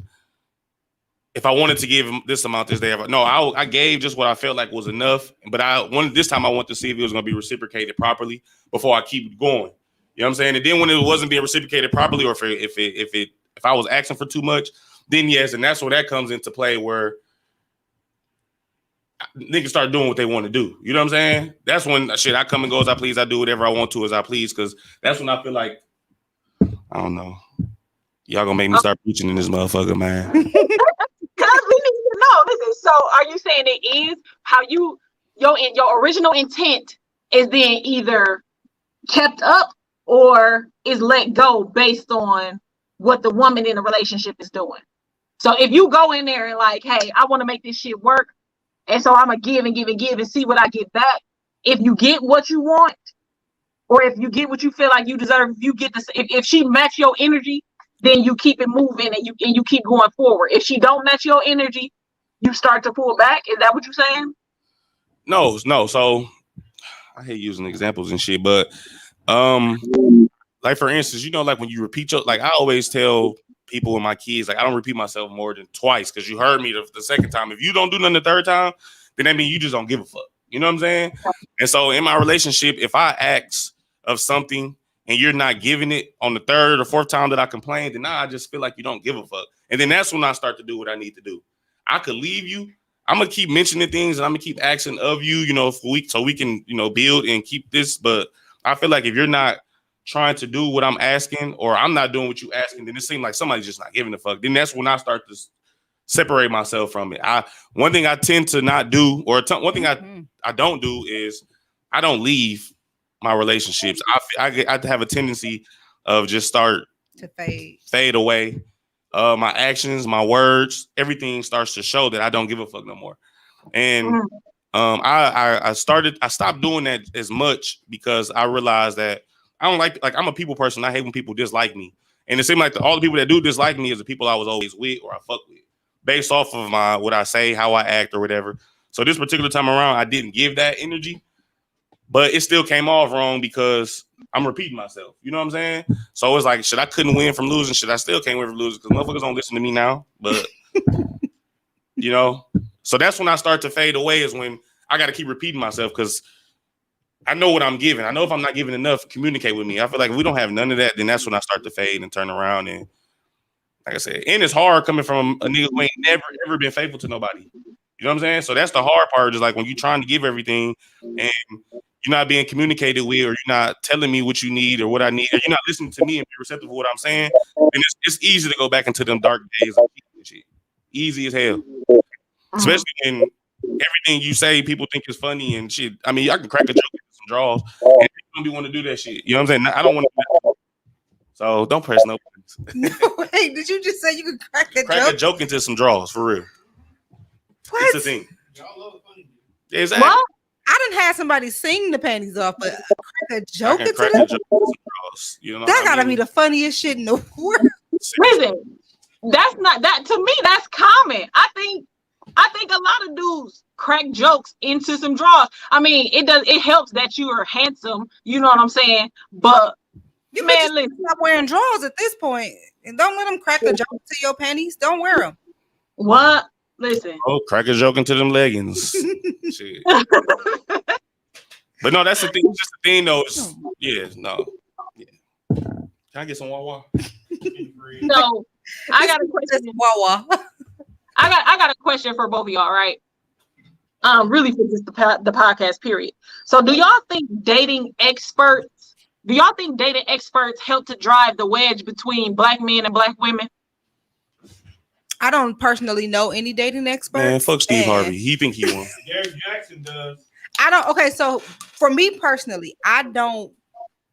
if I wanted to give him this amount this day. No, I gave just what I felt like was enough. But this time I wanted to see if it was gonna be reciprocated properly before I keep going. You know You know what I'm saying? And then when it wasn't being reciprocated properly, or if I was asking for too much, then yes, and that's where that comes into play, where niggas start doing what they want to do. You know what I'm saying? That's when I come and go as I please. I do whatever I want to as I please, because that's when I feel like, I don't know, y'all gonna make me start preaching in this motherfucker, man. Because we need to know. Listen, so are you saying it is how your original intent is then either kept up or is let go based on what the woman in the relationship is doing? So if you go in there and like, hey, I want to make this shit work, and so I'm gonna give and give and give and see what I get back. If you get what you want, or if you get what you feel like you deserve, you get this. If she match your energy, then you keep it moving and you keep going forward. If she don't match your energy, you start to pull back. Is that what you're saying? No. So I hate using examples and shit, but like for instance, you know, like when you repeat like I always tell people and my kids, like I don't repeat myself more than twice, because you heard me the second time. If you don't do nothing the third time, then that means you just don't give a fuck. You know what I'm saying? And so in my relationship, if I ask of something and you're not giving it on the third or fourth time that I complain, then I just feel like you don't give a fuck. And then that's when I start to do what I need to do. I could leave you. I'm gonna keep mentioning things and I'm gonna keep asking of you, you know, so we can, you know, build and keep this. But I feel like if you're not trying to do what I'm asking, or I'm not doing what you asking, then it seems like somebody's just not giving a fuck. Then that's when I start to separate myself from it. One thing I tend to not do, or one thing I don't do, is I don't leave my relationships. I have a tendency of just start to fade away. My actions, my words, everything starts to show that I don't give a fuck no more. And I stopped doing that as much because I realized that I don't like I'm a people person. I hate when people dislike me. And it seemed like all the people that do dislike me is the people I was always with or I fuck with, based off of what I say, how I act, or whatever. So this particular time around, I didn't give that energy, but it still came off wrong because I'm repeating myself. You know what I'm saying? So it's like, I couldn't win from losing. I still can't win from losing because motherfuckers don't listen to me now. But, you know, so that's when I start to fade away, is when I got to keep repeating myself, because I know what I'm giving. I know if I'm not giving enough, communicate with me. I feel like if we don't have none of that, then that's when I start to fade and turn around. And like I said, and it's hard coming from a nigga who ain't never, ever been faithful to nobody. You know what I'm saying? So that's the hard part, is like when you're trying to give everything and you're not being communicated with, or you're not telling me what you need or what I need, or you're not listening to me and be receptive to what I'm saying, then it's easy to go back into them dark days of shit. Easy as hell. Especially when everything you say, people think is funny and shit. I mean, I can crack a joke with some draws, and people don't be want to do that shit. You know what I'm saying? I don't want to do that. So don't press no buttons. No, wait, did you just say you could crack a joke into some draws, for real? What? It's a thing. Y'all love funny. Yeah, exactly. What? I didn't have somebody sing the panties off, but crack a joke into them. You know, that gotta be the funniest shit in the world. Listen, that's not that to me. That's common. I think a lot of dudes crack jokes into some draws. I mean, it helps that you are handsome. You know what I'm saying? But you man, listen, stop wearing drawers at this point, and don't let them crack a joke into your panties. Don't wear them. What? Listen. Oh, crack a joke into them leggings. Shit. But no, that's the thing. Just the thing, though. Yeah. Can I get some Wawa? So I got a question. Wawa. I got a question for both of y'all, right? Really for just the podcast period. So do y'all think dating experts help to drive the wedge between black men and black women? I don't personally know any dating experts. Man, fuck Steve Harvey. He think he won. Derek Jackson does. Okay, so for me personally, I don't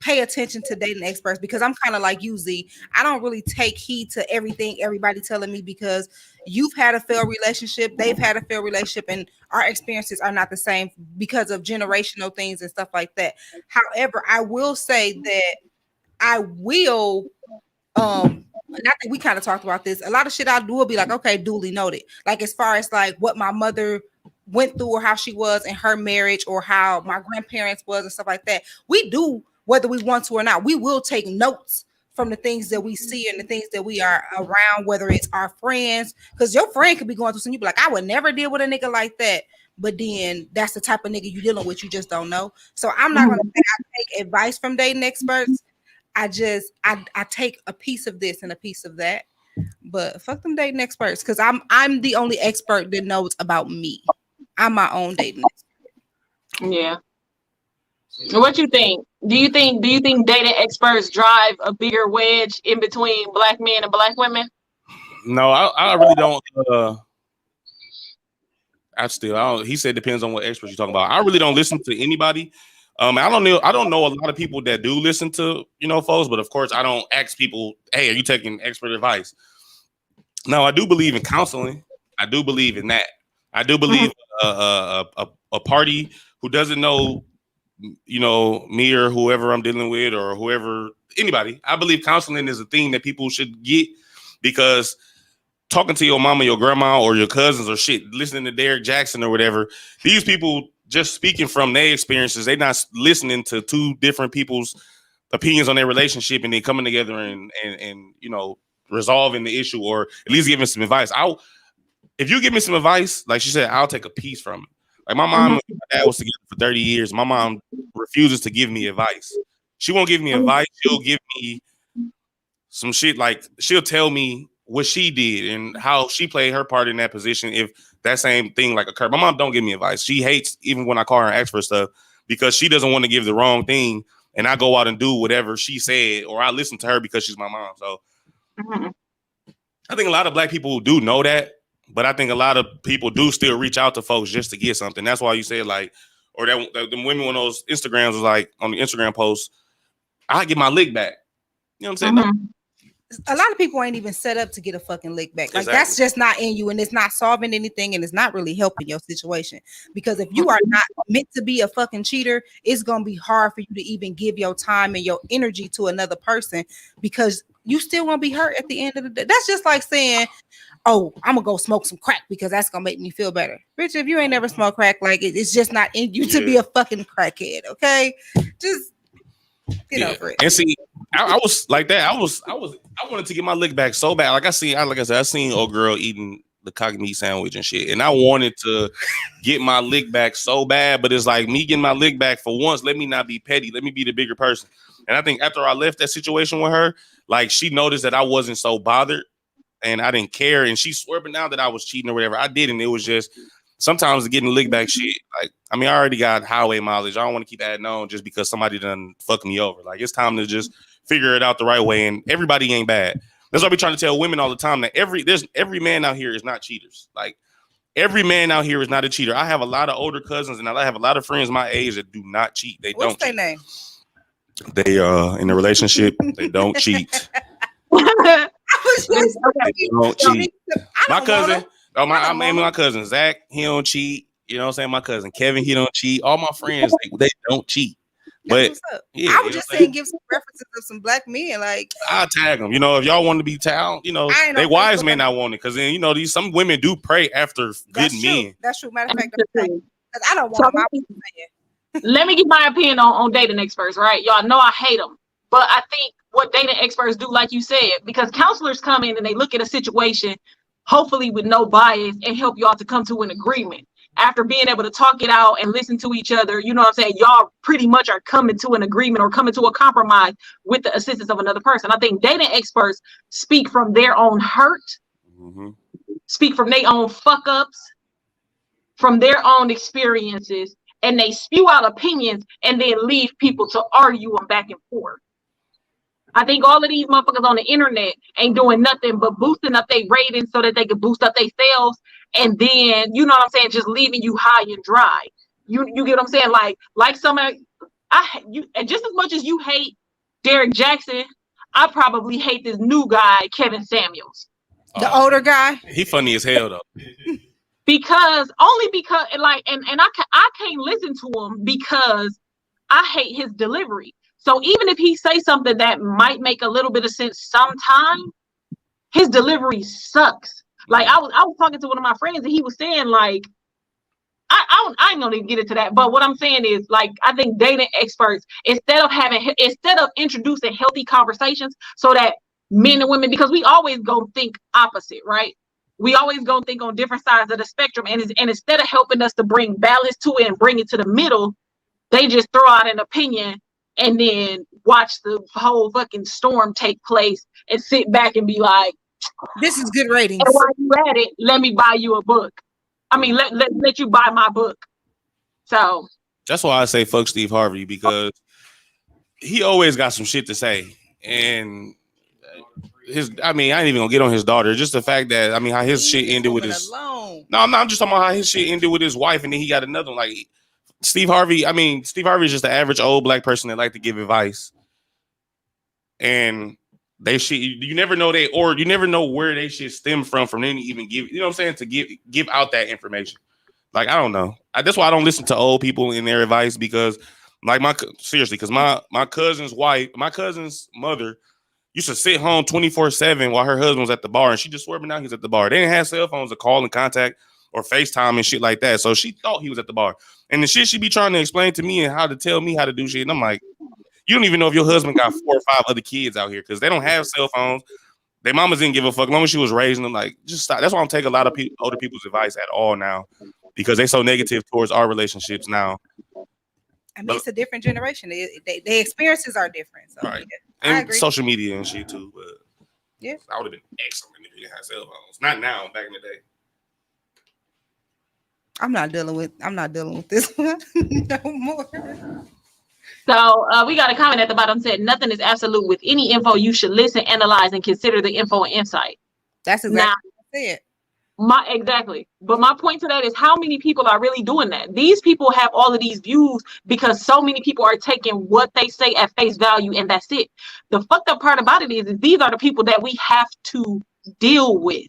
pay attention to dating experts because I'm kind of like you, Z. I don't really take heed to everything everybody telling me, because you've had a failed relationship, they've had a failed relationship, and our experiences are not the same because of generational things and stuff like that. However, I will say that I will, and I think we kind of talked about this. A lot of shit I do will be like, okay, duly noted. Like as far as like what my mother went through or how she was in her marriage or how my grandparents was and stuff like that. We do, whether we want to or not, we will take notes from the things that we see and the things that we are around, whether it's our friends, because your friend could be going through something, you be like, I would never deal with a nigga like that. But then that's the type of nigga you dealing with, you just don't know. So I'm not going to say I take advice from dating experts. I take a piece of this and a piece of that. But fuck them dating experts, because I'm the only expert that knows about me. I'm my own dating expert. Yeah. What you think? Do you think dating experts drive a bigger wedge in between black men and black women? No, I really don't. He said depends on what experts you're talking about. I really don't listen to anybody. I don't know a lot of people that do listen to, folks, but of course I don't ask people, hey, are you taking expert advice? No, I do believe in counseling. I do believe in that. I do believe a party who doesn't know, me or whoever I'm dealing with or anybody. I believe counseling is a thing that people should get, because talking to your mama, your grandma, or your cousins or shit, listening to Derek Jackson or whatever, these people just speaking from their experiences. They're not listening to two different people's opinions on their relationship and then coming together and resolving the issue, or at least giving some advice. If you give me some advice, like she said, I'll take a piece from it. Like my mom and my dad was together for 30 years. My mom refuses to give me advice. She won't give me advice. She'll give me some shit. Like she'll tell me what she did and how she played her part in that position if that same thing like occurred. My mom don't give me advice. She hates even when I call her and ask for stuff, because she doesn't want to give the wrong thing, and I go out and do whatever she said, or I listen to her because she's my mom. So I think a lot of black people do know that, but I think a lot of people do still reach out to folks just to get something. That's why you said like, or that the women on those Instagrams was like on the Instagram posts, I get my lick back. You know what I'm saying? No. A lot of people ain't even set up to get a fucking lick back. Like, Exactly. That's just not in you, and it's not solving anything, and it's not really helping your situation. Because if you are not meant to be a fucking cheater, it's gonna be hard for you to even give your time and your energy to another person, because you still won't be hurt at the end of the day. That's just like saying, oh, I'm gonna go smoke some crack because that's gonna make me feel better. Bitch, if you ain't never smoked crack, like it's just not in you to be a fucking crackhead. Okay, just get over it. And see, I was like that. I wanted to get my lick back so bad. Like I seen old girl eating the cock meat sandwich and shit, and I wanted to get my lick back so bad. But it's like me getting my lick back for once. Let me not be petty. Let me be the bigger person. And I think after I left that situation with her, like she noticed that I wasn't so bothered and I didn't care. And she swerving out that I was cheating or whatever. I didn't. It was just sometimes getting lick back shit. Like, I mean, I already got highway mileage. I don't want to keep adding on just because somebody done fucked me over. Like, it's time to just figure it out the right way. And everybody ain't bad. That's why we trying to tell women all the time that every man out here is not cheaters. Like, every man out here is not a cheater. I have a lot of older cousins and I have a lot of friends my age that do not cheat. They What's don't their cheat. name? They in a relationship. They don't cheat. I was just They don't cheat. My cousin, I my cousin Zach, he don't cheat. You know what I'm saying? My cousin Kevin, he don't cheat. All my friends, they don't cheat. But yeah, I was just saying, give some references of some black men. Like, I'll tag them. You know, if y'all want to be tagged, you know, they wise may not want it, because then some women do pray after good men. That's true. Matter of fact, because I don't want my opinion. Let me give my opinion on dating experts, right? Y'all know I hate them, but I think what dating experts do, like you said, because counselors come in and they look at a situation, hopefully with no bias, and help y'all to come to an agreement. After being able to talk it out and listen to each other, you know what I'm saying? Y'all pretty much are coming to an agreement or coming to a compromise with the assistance of another person. I think dating experts speak from their own hurt, speak from their own fuck ups, from their own experiences, and they spew out opinions and then leave people to argue them back and forth. I think all of these motherfuckers on the internet ain't doing nothing but boosting up their ratings so that they can boost up their sales, and then, you know what I'm saying, just leaving you high and dry. You get what I'm saying? Like some of and just as much as you hate Derek Jackson, I probably hate this new guy, Kevin Samuels. The older guy. He funny as hell though. because like, and I can't listen to him because I hate his delivery. So even if he say something that might make a little bit of sense sometime, his delivery sucks. Like I was talking to one of my friends and he was saying, like, I ain't gonna even get into that. But what I'm saying is, like, I think dating experts, instead of introducing healthy conversations so that men and women, because we always gonna think opposite, right? We always gonna think on different sides of the spectrum, and instead of helping us to bring balance to it and bring it to the middle, they just throw out an opinion and then watch the whole fucking storm take place and sit back and be like, this is good ratings. and while you at it, let me buy you a book. I mean, let you buy my book. So that's why I say fuck Steve Harvey, because he always got some shit to say. And I ain't even gonna get on his daughter. Just the fact that, how his shit ended with his. Alone. No, I'm just talking about how his shit ended with his wife, and then he got another one. Like Steve Harvey. Steve Harvey is just the average old black person that like to give advice. And they shit, you never know you never know where they shit stem from them to even give, you know what I'm saying, to give out that information. Like, I don't know. That's why I don't listen to old people in their advice, because like because my cousin's mother used to sit home 24/7 while her husband was at the bar, and she just swore me now he's at the bar. They didn't have cell phones to call and contact or FaceTime and shit like that. So she thought he was at the bar. And the shit she be trying to explain to me and how to tell me how to do shit. And I'm like, you don't even know if your husband got 4 or 5 other kids out here, because they don't have cell phones. Their mamas didn't give a fuck. As long as she was raising them, like, just stop. That's why I don't take a lot of older people's advice at all now, because they're so negative towards our relationships now. It's a different generation. Their experiences are different. So, right. Yeah, I and agree. Social media and shit too. But yeah, I would have been excellent if you didn't have cell phones. Not now, back in the day. I'm not dealing with this one no more. So we got a comment at the bottom said, nothing is absolute with any info. You should listen, analyze, and consider the info and insight. That's exactly what I said. Exactly. But my point to that is, how many people are really doing that? These people have all of these views because so many people are taking what they say at face value, and that's it. The fucked up part about it is these are the people that we have to deal with.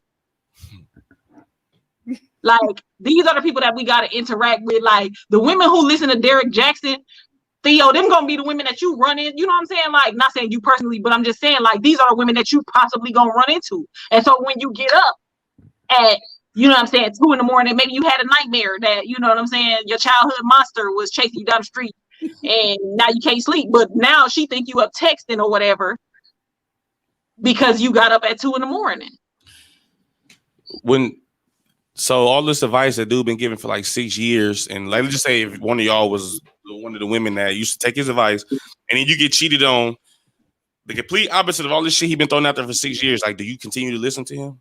Like, these are the people that we got to interact with. Like, the women who listen to Derek Jackson, Theo, them gonna be the women that you run in. You know what I'm saying? Like, not saying you personally, but I'm just saying, like, these are the women that you possibly gonna run into. And so when you get up at, you know what I'm saying, 2 a.m, maybe you had a nightmare that, you know what I'm saying, your childhood monster was chasing you down the street and now you can't sleep. But now she think you up texting or whatever because you got up at 2 a.m. So all this advice that dude been giving for like 6 years, and like, let's just say if one of y'all was one of the women that used to take his advice, and then you get cheated on, the complete opposite of all this shit he been throwing out there for 6 years, like, do you continue to listen to him?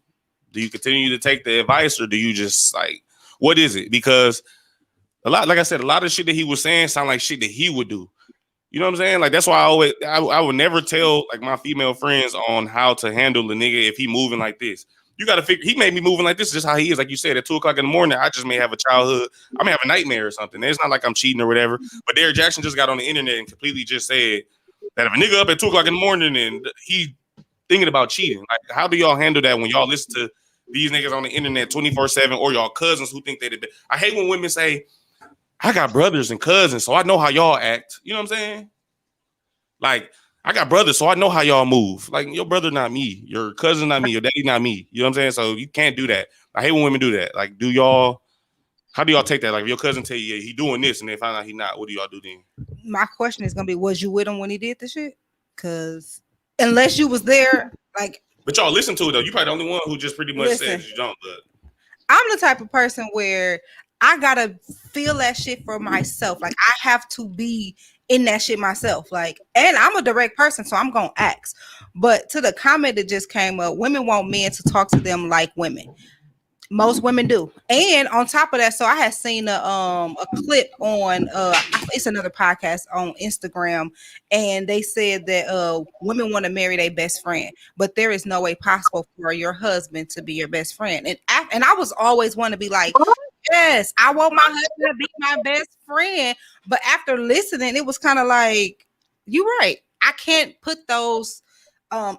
Do you continue to take the advice, or do you just, like, what is it? Because like I said, a lot of shit that he was saying sound like shit that he would do. You know what I'm saying? Like, that's why I would never tell like my female friends on how to handle the nigga if he moving like this. You got to figure, he made me moving like this, just how he is. Like you said, at 2 o'clock in the morning, I just may have a childhood. I may have a nightmare or something. It's not like I'm cheating or whatever. But Derek Jackson just got on the internet and completely just said that if a nigga up at 2 o'clock in the morning and he thinking about cheating, like, how do y'all handle that when y'all listen to these niggas on the internet 24/7, or y'all cousins who think they? I hate when women say, I got brothers and cousins, so I know how y'all act. You know what I'm saying? Like, I got brothers, so I know how y'all move. Like, your brother not me, your cousin not me, your daddy not me. You know what I'm saying? So you can't do that. I hate when women do that. Like, how do y'all take that? Like, if your cousin tell you, yeah, he doing this, and they find out he not, what do y'all do then? My question is gonna be, was you with him when he did the shit? Because unless you was there, like. But y'all listen to it though. You probably the only one who just pretty much says you don't. But I'm the type of person where I gotta feel that shit for myself. Like, I have to be in that shit myself. Like, and I'm a direct person, so I'm gonna ask. But to the comment that just came up, women want men to talk to them like women. Most women do. And on top of that, so I had seen a clip on it's another podcast on Instagram, and they said that women want to marry their best friend, but there is no way possible for your husband to be your best friend. And I was always want to be like, yes, I want my husband to be my best friend. But after listening, it was kind of like, you're right. I can't put those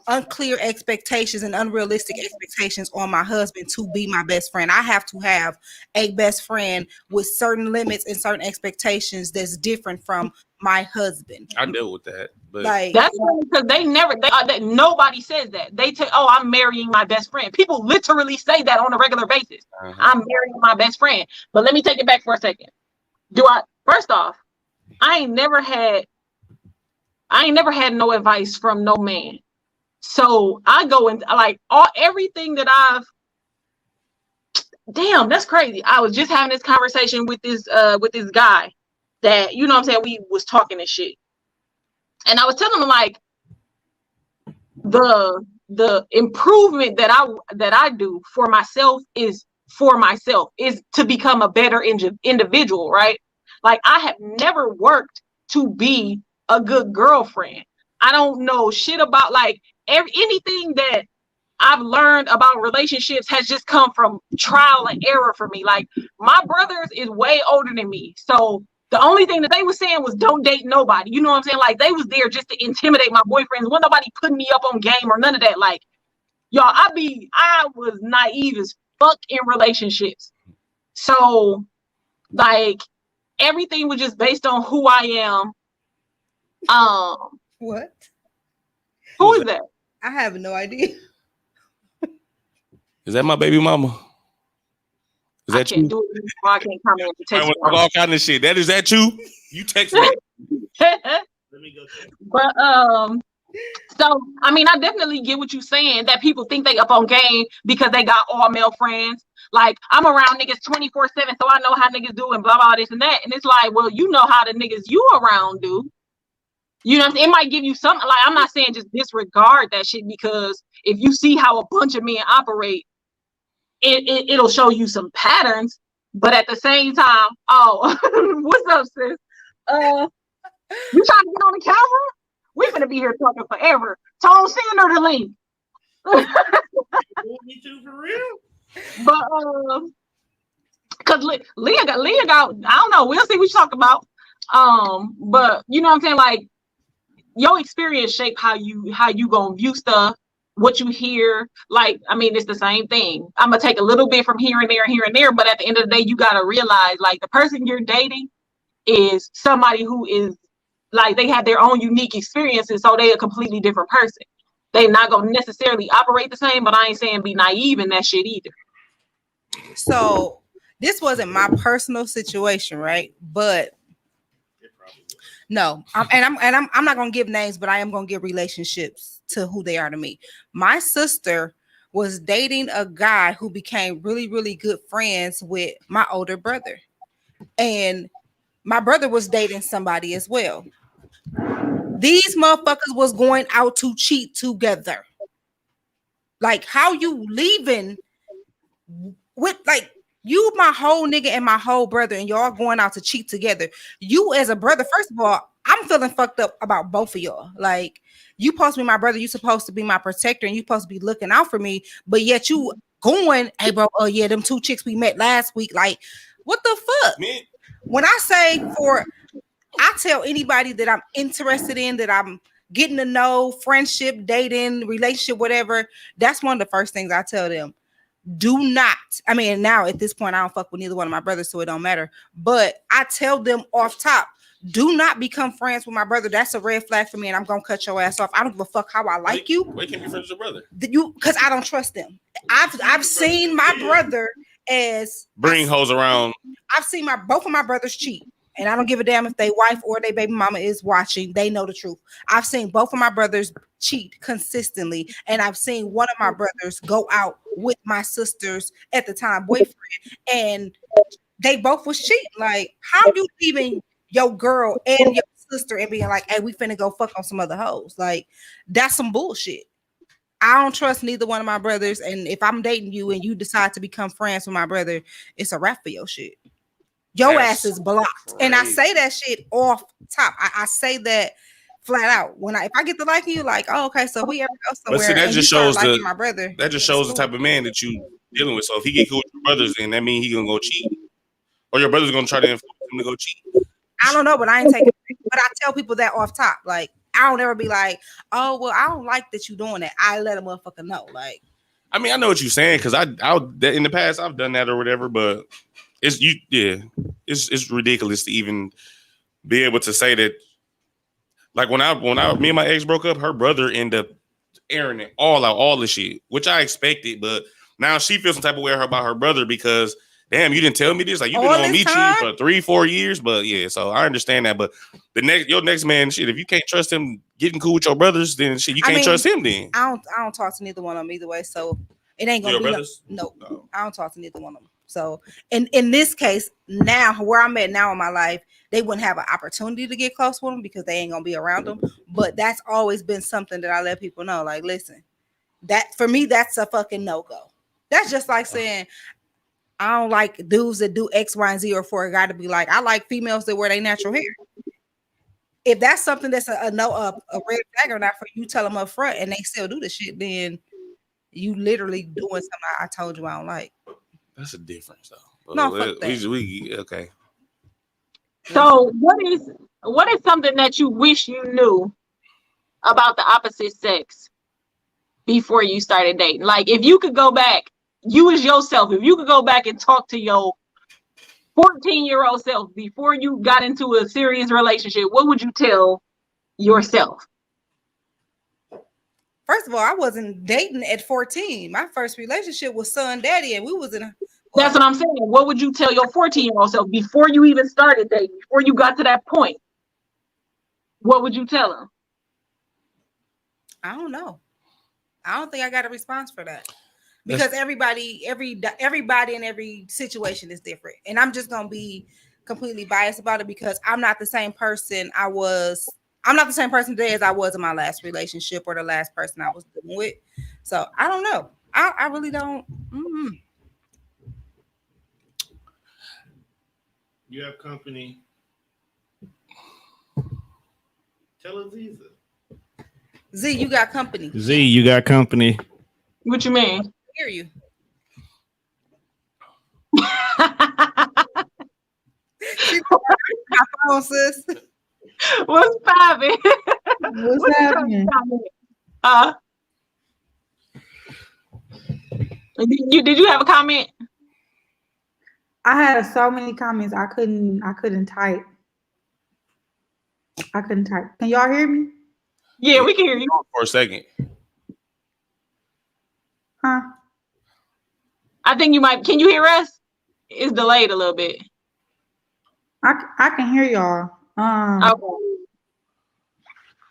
unclear expectations and unrealistic expectations on my husband to be my best friend. I have to have a best friend with certain limits and certain expectations that's different from my husband. I deal with that, but like, that's because nobody says that. They say, "Oh, I'm marrying my best friend." People literally say that on a regular basis. I'm marrying my best friend. But let me take it back for a second. First off, I ain't never had no advice from no man. So I go into like everything that damn, that's crazy. I was just having this conversation with this guy that, you know what I'm saying, we was talking and shit. And I was telling him like the improvement that I do for myself is to become a better individual, right? Like I have never worked to be a good girlfriend. I don't know shit about like anything that I've learned about relationships has just come from trial and error for me. Like my brothers is way older than me. So the only thing that they were saying was don't date nobody. You know what I'm saying? Like they was there just to intimidate my boyfriends. Wasn't nobody putting me up on game or none of that. Like, y'all, I was naive as fuck in relationships. So like everything was just based on who I am. What? Who is that? I have no idea. Is that my baby mama? Is that you? Do it. I can't comment. I all kind of shit. Is that you? You text me. Let me go check. But so I mean, I definitely get what you're saying. That people think they up on game because they got all male friends. Like I'm around niggas 24/7, so I know how niggas do and blah blah this and that. And it's like, well, you know how the niggas you around do. You know, it might give you something. Like I'm not saying just disregard that shit because if you see how a bunch of men operate, it'll show you some patterns. But at the same time, oh, what's up, sis? You trying to get on the camera? We're gonna be here talking forever. Tone, send her the link. Me too, for real. But because Leah got, I don't know. We'll see what you talk about. But you know what I'm saying? Like your experience shape how you gonna view stuff, what you hear. Like, I mean, it's the same thing. I'm gonna take a little bit from here and there, but at the end of the day, you gotta realize like the person you're dating is somebody who is like they have their own unique experiences, so they're a completely different person. They're not gonna necessarily operate the same, but I ain't saying be naive in that shit either. So this wasn't my personal situation, right? But no, I'm not gonna give names, but I am gonna give relationships to who they are to me. My sister was dating a guy who became really, really good friends with my older brother, and my brother was dating somebody as well. These motherfuckers was going out to cheat together. Like, how you leaving with like you, my whole nigga and my whole brother, and y'all going out to cheat together. You as a brother, first of all, I'm feeling fucked up about both of y'all. Like, you supposed to be my brother, you supposed to be my protector, and you supposed to be looking out for me, but yet you going, hey bro, oh yeah, them two chicks we met last week. Like, what the fuck? Man. When I say I tell anybody that I'm interested in, that I'm getting to know, friendship, dating, relationship, whatever, that's one of the first things I tell them. Do not, I mean, now at this point, I don't fuck with neither one of my brothers, so it don't matter. But I tell them off top, do not become friends with my brother. That's a red flag for me, and I'm gonna cut your ass off. I don't give a fuck how I like you. Why can't you be friends with your brother? Because I don't trust them. I've seen my brother as bring hoes around. I've seen both of my brothers cheat. And I don't give a damn if they wife or their baby mama is watching. They know the truth. I've seen both of my brothers cheat consistently. And I've seen one of my brothers go out with my sister's at the time boyfriend. And they both was cheating. Like, how you leaving your girl and your sister and being like, hey, we finna go fuck on some other hoes? Like, that's some bullshit. I don't trust neither one of my brothers. And if I'm dating you and you decide to become friends with my brother, it's a wrap for your shit. Your ass is blocked. Crazy. And I say that shit off top. I say that flat out. If I get to liking you, like, oh, okay, so we ever go somewhere. But see, that just shows my brother. That just shows the type of man that you dealing with. So if he get cool with your brothers, then that means he gonna go cheat. Or your brother's gonna try to influence him to go cheat. I don't know, but I ain't taking it. But I tell people that off top. Like, I don't ever be like, oh, well, I don't like that you doing that. I let a motherfucker know. Like, I mean, I know what you're saying, because I in the past I've done that or whatever, but it's ridiculous to even be able to say that. Like when me and my ex broke up, her brother ended up airing it all out, all the shit, which I expected, but now she feels some type of way about her brother because damn, you didn't tell me this. Like, you've been on me cheating for 3-4 years, but yeah, so I understand that. But your next man, shit, if you can't trust him getting cool with your brothers, then shit, you can't trust him. Then I don't talk to neither one of them either way, so it ain't gonna be no. I don't talk to neither one of them. So in this case, now where I'm at now in my life, they wouldn't have an opportunity to get close with them because they ain't gonna be around them. But that's always been something that I let people know. Like, listen, that for me, that's a fucking no-go. That's just like saying I don't like dudes that do X, Y, and Z, or for a guy to be like, I like females that wear their natural hair. If that's something that's a red flag or not for you, tell them up front, and they still do the shit, then you literally doing something I told you I don't like. That's a difference, though. No, fuck that. We okay. So what is something that you wish you knew about the opposite sex before you started dating? Like, if you could go back, you as yourself, if you could go back and talk to your 14-year-old self before you got into a serious relationship, what would you tell yourself? First of all, I wasn't dating at 14. My first relationship was son daddy, and we was in a. That's what I'm saying. What would you tell your 14-year-old self before you even started dating, before you got to that point? What would you tell him? I don't know. I don't think I got a response for that. Because everybody in every situation is different. And I'm just gonna be completely biased about it because I'm not the same person today as I was in my last relationship or the last person I was dealing with. So I don't know. I really don't. Mm-hmm. You have company. Tell Aziza. Z, you got company. Z, you got company. What you mean? I hear you. My phone, sis. What's poppin'? What's happening? Did you have a comment? I had so many comments. I couldn't type. Can y'all hear me? Yeah, we can hear you. For a second. Huh? I think you might. Can you hear us? It's delayed a little bit. I can hear y'all.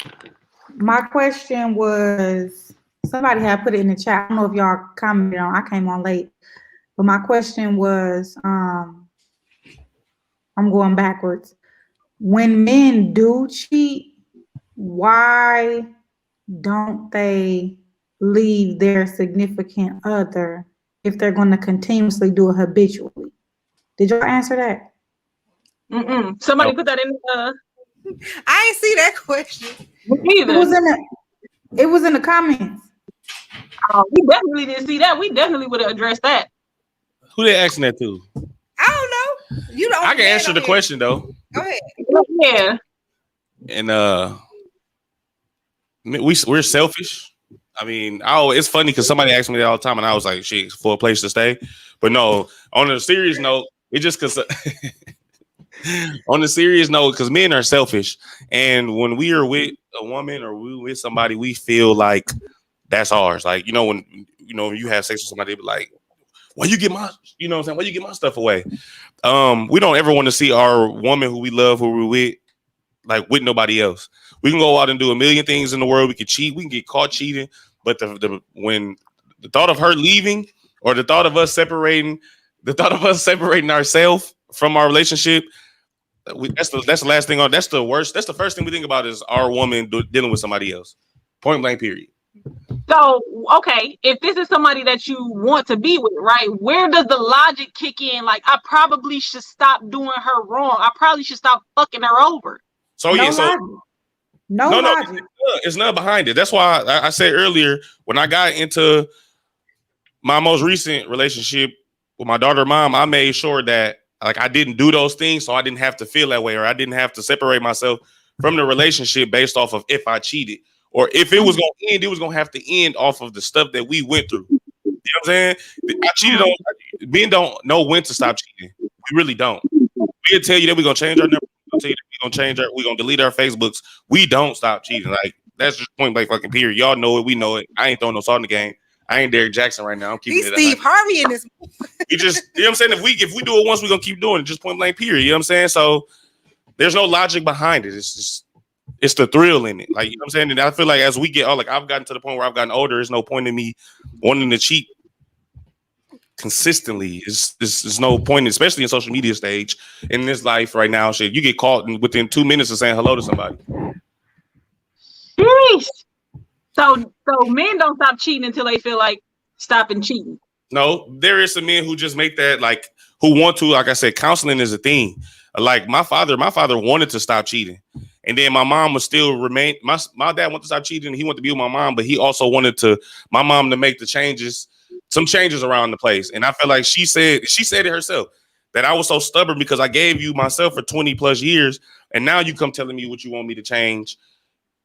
Okay. My question was, somebody had put it in the chat. I don't know if y'all commented on. I came on late, but my question was, I'm going backwards. When men do cheat, why don't they leave their significant other if they're going to continuously do it habitually? Did y'all answer that? Somebody put that in. I ain't see that question. Either. It was in the comments. We definitely didn't see that. We definitely would have addressed that. Who they asking that to? I don't know. You don't. I can answer the question though. Go ahead. Yeah. And we're selfish. I mean, it's funny because somebody asked me that all the time, and I was like, "Shit, for a place to stay." But no, on a serious note, it just because. On a serious note, because men are selfish, and when we are with a woman or we with somebody, we feel like that's ours. Like, when you have sex with somebody, they be like, "Why you get my?" You know what I'm saying? Why you get my stuff away? We don't ever want to see our woman who we love, who we're with, like with nobody else. We can go out and do a million things in the world. We can cheat. We can get caught cheating. But when the thought of her leaving or the thought of us separating ourselves from our relationship, that's the last thing on. That's the worst. That's the first thing we think about is our woman dealing with somebody else. Point blank. Period. So, okay, if this is somebody that you want to be with, right? Where does the logic kick in? Like, I probably should stop doing her wrong. I probably should stop fucking her over. So no yeah, so logic. No logic. It's not behind it. That's why I said earlier when I got into my most recent relationship with my daughter's mom, I made sure that like I didn't do those things, so I didn't have to feel that way, or I didn't have to separate myself from the relationship based off of if I cheated, or if it was going to end, it was going to have to end off of the stuff that we went through. You know what I'm saying? I cheated on. Men don't know when to stop cheating. We really don't. We'll tell you that we're gonna change our number. We'll tell you that we're gonna change we're gonna delete our Facebooks. We don't stop cheating. Like that's just point blank fucking period. Y'all know it. We know it. I ain't throwing no salt in the game. I ain't Derek Jackson right now. I'm keeping He's Steve Harvey in this. We just, you know what I'm saying? If we do it once, we're gonna keep doing it. Just point blank period. You know what I'm saying? So there's no logic behind it. It's the thrill in it. Like, you know what I'm saying? And I feel like as we get I've gotten to the point where I've gotten older, there's no point in me wanting to cheat. consistently. It's no point, especially in social media stage in this life right now. Shit, you get caught within 2 minutes of saying hello to somebody. Jeez. So men don't stop cheating until they feel like stopping cheating. No, there is some men who just make that, like, who want to, like I said, counseling is a thing. Like my father wanted to stop cheating. And then my mom was still remain. My dad wanted to stop cheating. He wanted to be with my mom, but he also wanted my mom to make some changes around the place. And I feel like she said it herself, that I was so stubborn because I gave you myself for 20 plus years. And now you come telling me what you want me to change.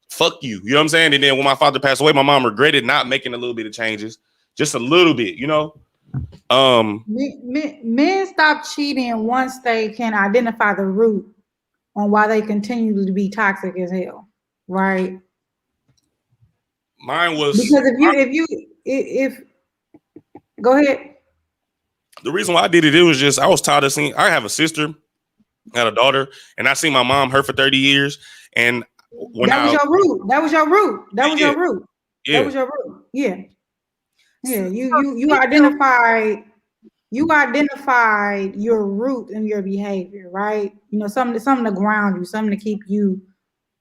Fuck you. You know what I'm saying? And then when my father passed away, my mom regretted not making a little bit of changes, just a little bit, you know? Men stop cheating once they can identify the root on why they continue to be toxic as hell, right? Mine was because if go ahead. The reason why I did it was just I was tired of seeing. I have a sister, I had a daughter, and I seen my mom hurt for 30 years. And when that was your root. That was your root. Yeah. That was your root. Yeah. You identified your root in your behavior, right? You know, something to ground you, something to keep you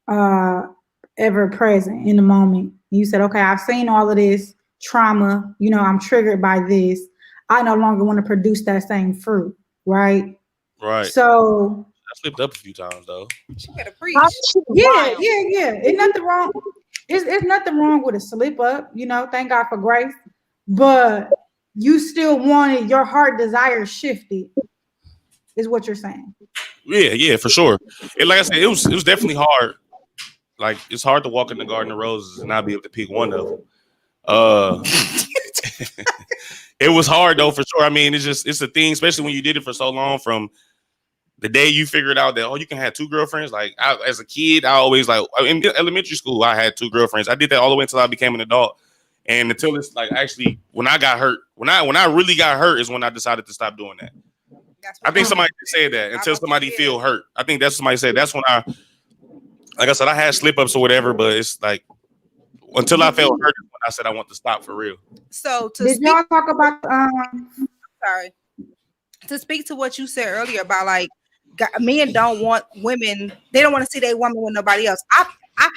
ever present in the moment. You said, okay, I've seen all of this trauma, you know, I'm triggered by this. I no longer want to produce that same fruit, right? Right. So I slipped up a few times though. She better preach. Yeah. It's nothing wrong. It's nothing wrong with a slip up, you know, thank God for grace. But you still wanted your heart desire shifted, is what you're saying. Yeah, for sure. And like I said, it was definitely hard. Like it's hard to walk in the Garden of Roses and not be able to pick one of them. It was hard though, for sure. I mean, it's a thing, especially when you did it for so long. From the day you figured out that you can have two girlfriends. Like as a kid, I always in elementary school I had two girlfriends. I did that all the way until I became an adult. And until it's like actually when I got hurt, when I really got hurt is when I decided to stop doing that. I think somebody said that until somebody feel hurt. I think that's somebody said that's when like I said, I had slip ups or whatever, but it's like until I felt hurt is when I said I want to stop for real. So did y'all talk about sorry. To speak to what you said earlier about like men don't want women, they don't want to see their woman with nobody else. I've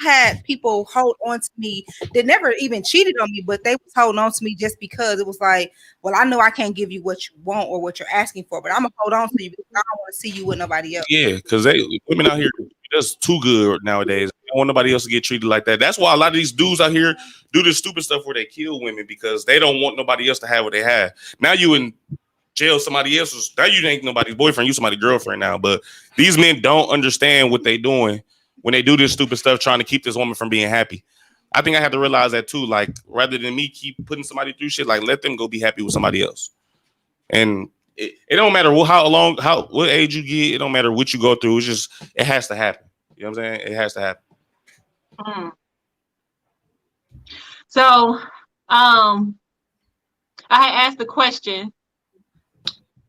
had people hold on to me that never even cheated on me, but they was holding on to me just because it was like, well, I know I can't give you what you want or what you're asking for, but I'm gonna hold on to you because I don't want to see you with nobody else. Yeah, because women out here just too good nowadays. They don't want nobody else to get treated like that. That's why a lot of these dudes out here do this stupid stuff where they kill women because they don't want nobody else to have what they have. Now you in jail, somebody else's. Now you ain't nobody's boyfriend, you somebody's girlfriend now. But these men don't understand what they doing when they do this stupid stuff trying to keep this woman from being happy. I think I had to realize that too. Like, rather than me keep putting somebody through shit, like let them go be happy with somebody else. And it don't matter what age you get, it don't matter what you go through. It's just, it has to happen. You know what I'm saying? It has to happen. So, I had asked the question,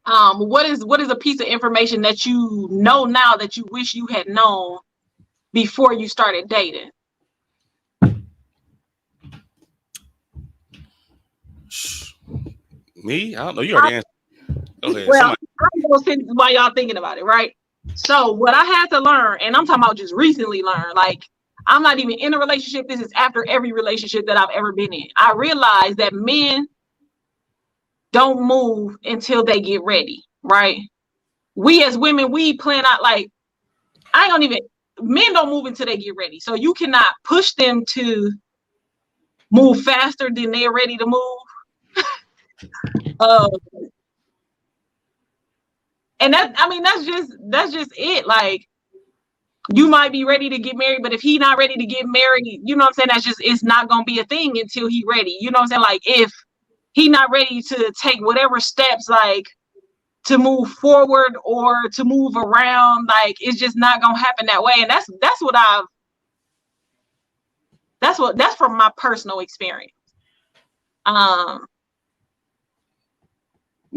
what is a piece of information that you know now that you wish you had known before you started dating? Me? I don't know. You already answered. Okay, well, I'm gonna sit while y'all thinking about it, right? So what I had to learn, and I'm talking about just recently learned, like I'm not even in a relationship. This is after every relationship that I've ever been in. I realized that men don't move until they get ready, right? We as women, we plan out like, men don't move until they get ready. So you cannot push them to move faster than they're ready to move. And that's just it. Like, you might be ready to get married, but if he's not ready to get married, you know what I'm saying? It's not gonna be a thing until he's ready. You know what I'm saying? Like, if he's not ready to take whatever steps, like to move forward or to move around, like it's just not gonna happen that way. And that's from my personal experience.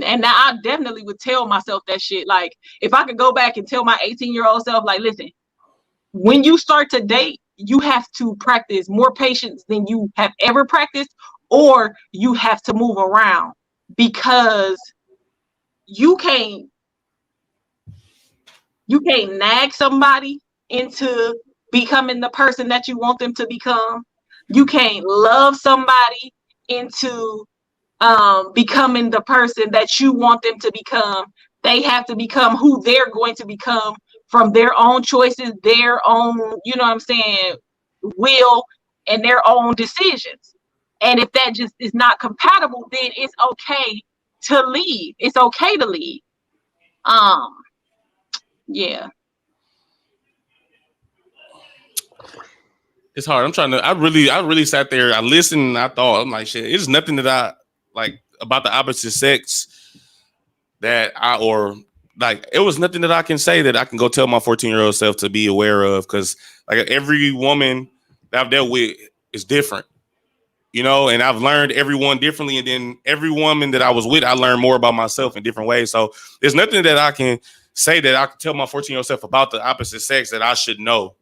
And now I definitely would tell myself that shit. Like, if I could go back and tell my 18-year-old self, like, listen, when you start to date, you have to practice more patience than you have ever practiced, or you have to move around because you can't nag somebody into becoming the person that you want them to become. You can't love somebody into becoming the person that you want them to become. They have to become who they're going to become from their own choices, their own, you know what I'm saying, will, and their own decisions. And if that just is not compatible, then it's okay to leave. It's okay to leave. Yeah. It's hard. I really sat there. I listened. And I thought, I'm like, shit. It's nothing that I like about the opposite sex that it was nothing that I can say that I can go tell my 14-year-old self to be aware of, because like every woman that I've dealt with is different, you know, and I've learned everyone differently, and then every woman that I was with, I learned more about myself in different ways. So there's nothing that I can say that I can tell my 14-year-old self about the opposite sex that I should know.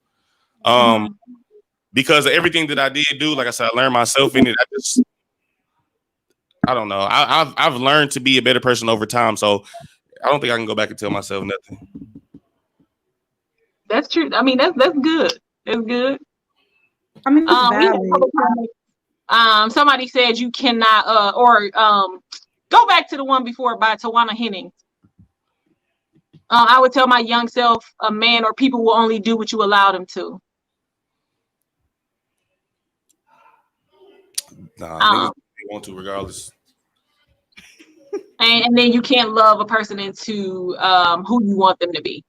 Because of everything that I did do, like I said, I learned myself in it. I don't know. I've learned to be a better person over time. So I don't think I can go back and tell myself nothing. That's true. I mean, that's good. That's good. I mean, somebody said you cannot, go back to the one before by Tawana Hennings. I would tell my young self, a man or people will only do what you allow them to. Nah, they want to regardless. And then you can't love a person into who you want them to be.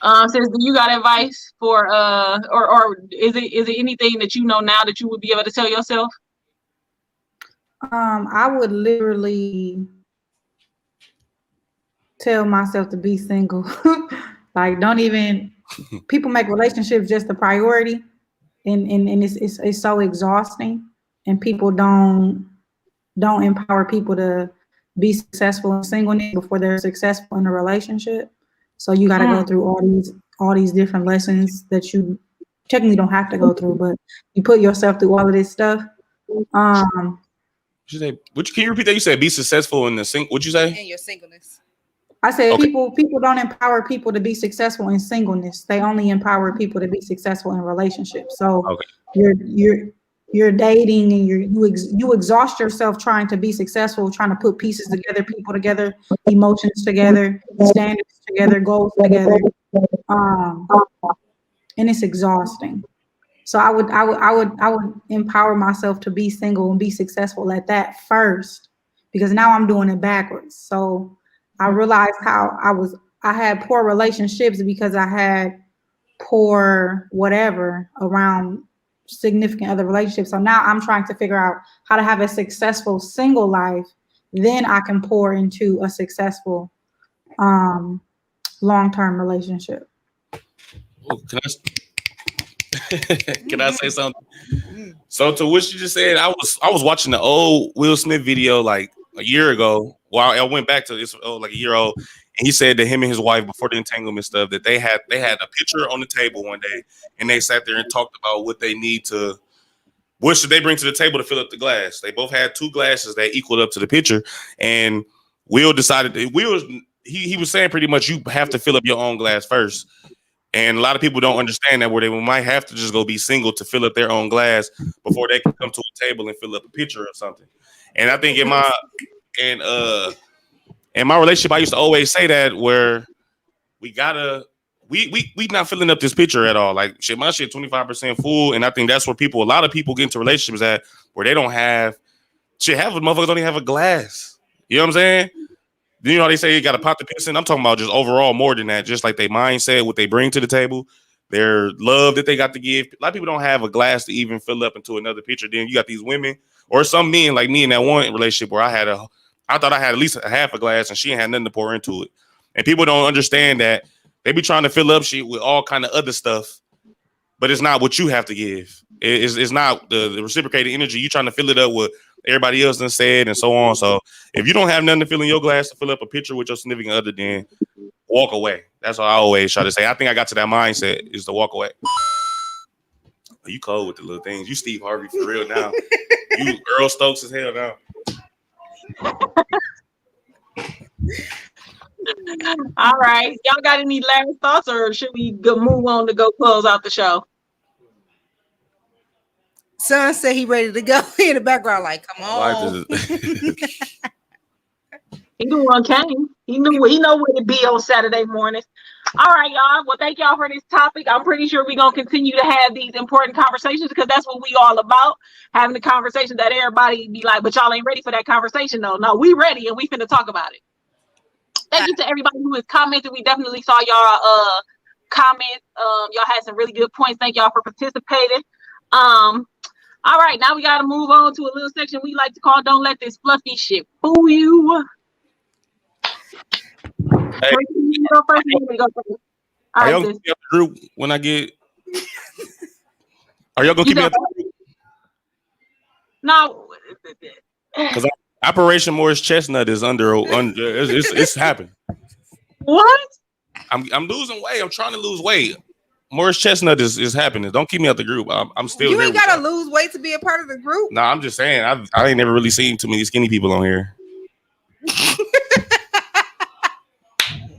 Says, do you got advice for or is it anything that you know now that you would be able to tell yourself? I would literally tell myself to be single. Like, don't even, people make relationships just a priority, and it's so exhausting, and people don't empower people to be successful in singleness before they're successful in a relationship. So you got to go through all these different lessons that you technically don't have to go through, but you put yourself through all of this stuff. Can you repeat that? You said be successful in the what'd you say? In your singleness. I said people don't empower people to be successful in singleness. They only empower people to be successful in relationships. So you're dating and you exhaust yourself trying to be successful, trying to put pieces together, people together, emotions together, standards together, goals together, and it's exhausting. So I would empower myself to be single and be successful at that first, because now I'm doing it backwards. So I realized how I had poor relationships because I had poor whatever around significant other relationships. So now I'm trying to figure out how to have a successful single life. Then I can pour into a successful long-term relationship. Oh, can I say something? So to what you just said, I was watching the old Will Smith video like a year ago. Well, I went back to this like a year old, and he said that him and his wife, before the entanglement stuff, that they had a picture on the table one day, and they sat there and talked about what should they bring to the table to fill up the glass. They both had 2 glasses that equaled up to the picture, and Will decided he was saying pretty much you have to fill up your own glass first. And a lot of people don't understand that, where they might have to just go be single to fill up their own glass before they can come to a table and fill up a pitcher or something. And I think in my relationship, I used to always say that, where we not filling up this pitcher at all. Like my shit 25% full. And I think that's where a lot of people get into relationships at, where they don't have half of the motherfuckers don't even have a glass. You know what I'm saying? You know how they say you got a pot to piss in? I'm talking about just overall more than that. Just like their mindset, what they bring to the table, their love that they got to give. A lot of people don't have a glass to even fill up into another pitcher. Then you got these women or some men like me in that one relationship where I thought I had at least a half a glass and she had nothing to pour into it. And people don't understand that they be trying to fill up shit with all kind of other stuff, but it's not what you have to give. It's not the reciprocated energy. You trying to fill it up with everybody else done said and so on. So if you don't have nothing to fill in your glass to fill up a pitcher with your significant other, then walk away. That's what I always try to say. I think I got to that mindset, is to walk away. You cold with the little things. You Steve Harvey for real now. You Earl Stokes as hell now. All right. Y'all got any last thoughts, or should we move on to go close out the show? Son said he ready to go in the background, like, come on. He knew one came. He know where to be on Saturday mornings. All right, y'all. Well, thank y'all for this topic. I'm pretty sure we're gonna continue to have these important conversations because that's what we all about. Having the conversation that everybody be like, but y'all ain't ready for that conversation though. No, we ready and we finna talk about it. Thank you to everybody who has commented. We definitely saw y'all comments. Y'all had some really good points. Thank y'all for participating. All right, now we gotta move on to a little section we like to call "Don't Let This Fluffy Shit Fool You." Hey, you go first. Are y'all gonna keep me up the group when I get? Are y'all gonna keep me up the group? No, because Operation Morris Chestnut is under it's happened. What? I'm losing weight. I'm trying to lose weight. Morris Chestnut is happening. Don't keep me out the group. I'm still. You ain't gotta lose weight to be a part of the group. No, I'm just saying. I ain't never really seen too many skinny people on here.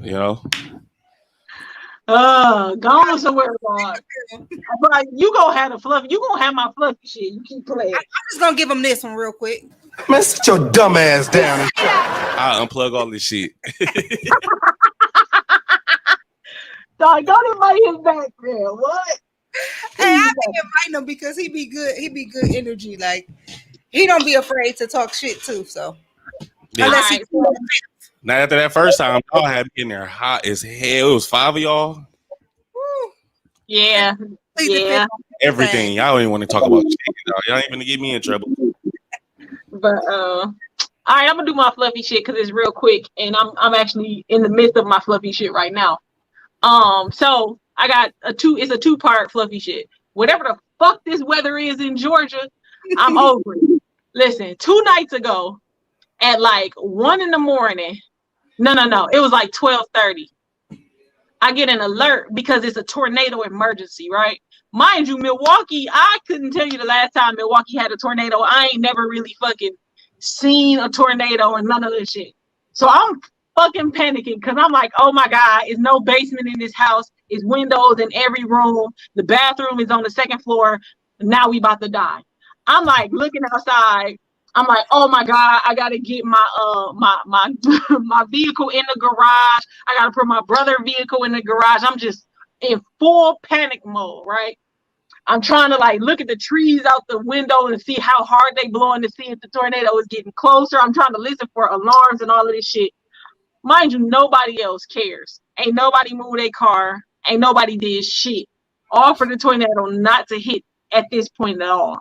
You know. Go on somewhere, God. But you gonna have the fluffy. You gonna have my fluffy shit. You keep playing. I'm just gonna give him this one real quick. Man, sit your dumb ass down. I'll unplug all this shit. Dog, don't invite him back there. What? Hey, I be inviting him because he be good. He be good energy. Like he don't be afraid to talk shit too. So yeah. unless he. Now after that first time, y'all had me in there hot as hell. It was 5 of y'all. Yeah. Yeah. Everything. Y'all don't even want to talk about shit. Y'all ain't gonna get me in trouble. But all right, I'm gonna do my fluffy shit because it's real quick, and I'm actually in the midst of my fluffy shit right now. So I got it's a 2-part fluffy shit. Whatever the fuck this weather is in Georgia, I'm over it. Listen, 2 nights ago at like 1 in the morning. No. It was like 12:30. I get an alert because it's a tornado emergency, right? Mind you, Milwaukee, I couldn't tell you the last time Milwaukee had a tornado. I ain't never really fucking seen a tornado or none of this shit. So I'm fucking panicking because I'm like, oh my God, it's no basement in this house. It's windows in every room. The bathroom is on the 2nd floor. Now we about to die. I'm like looking outside. I'm like, oh my God, I gotta get my my vehicle in the garage. I gotta put my brother's vehicle in the garage. I'm just in full panic mode, right? I'm trying to like look at the trees out the window and see how hard they blowing to see if the tornado is getting closer. I'm trying to listen for alarms and all of this shit. Mind you, nobody else cares. Ain't nobody moved their car. Ain't nobody did shit. All for the tornado not to hit at this point at all.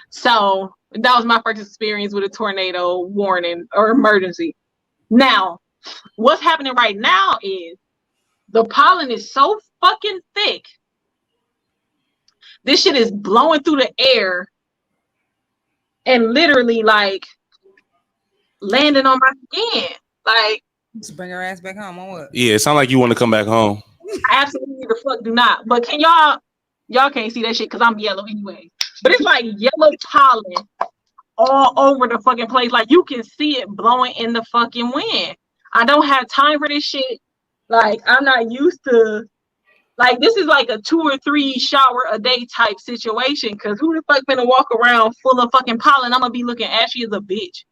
So that was my first experience with a tornado warning or emergency. Now, what's happening right now is the pollen is so fucking thick. This shit is blowing through the air and literally like landing on my skin. Like, just bring her ass back home on what? Yeah, it sounds like you want to come back home. Absolutely the fuck do not. But can y'all can't see that shit because I'm yellow anyway. But it's like yellow pollen all over the fucking place. Like you can see it blowing in the fucking wind. I don't have time for this shit. Like I'm not used to, like this is like a 2 or 3 shower a day type situation. Cause who the fuck gonna walk around full of fucking pollen? I'm gonna be looking ashy as a bitch.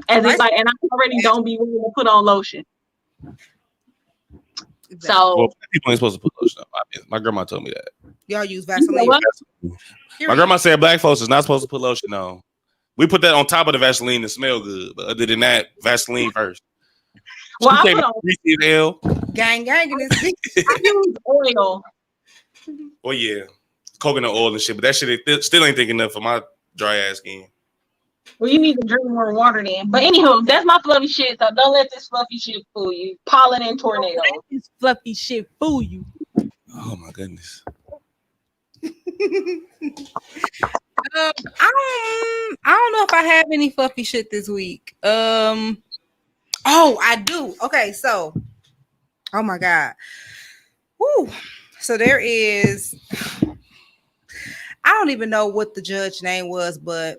As it's like, and I already don't be willing to put on lotion. So well, people ain't supposed to put lotion on. My grandma told me that. Y'all use Vaseline. My grandma said black folks is not supposed to put lotion on. We put that on top of the Vaseline to smell good, but other than that, Vaseline first. Well, I put on gang in this bitch. I use oil. Well, yeah, coconut oil and shit, but that shit still ain't thick enough for my dry ass skin. Well, you need to drink more water then. But anywho, that's my fluffy shit. So don't let this fluffy shit fool you. Pollen and tornadoes. Don't let this fluffy shit fool you. Oh my goodness. I don't know if I have any fluffy shit this week. Oh, I do. Okay, so oh my God. Woo. So there is, I don't even know what the judge name was, but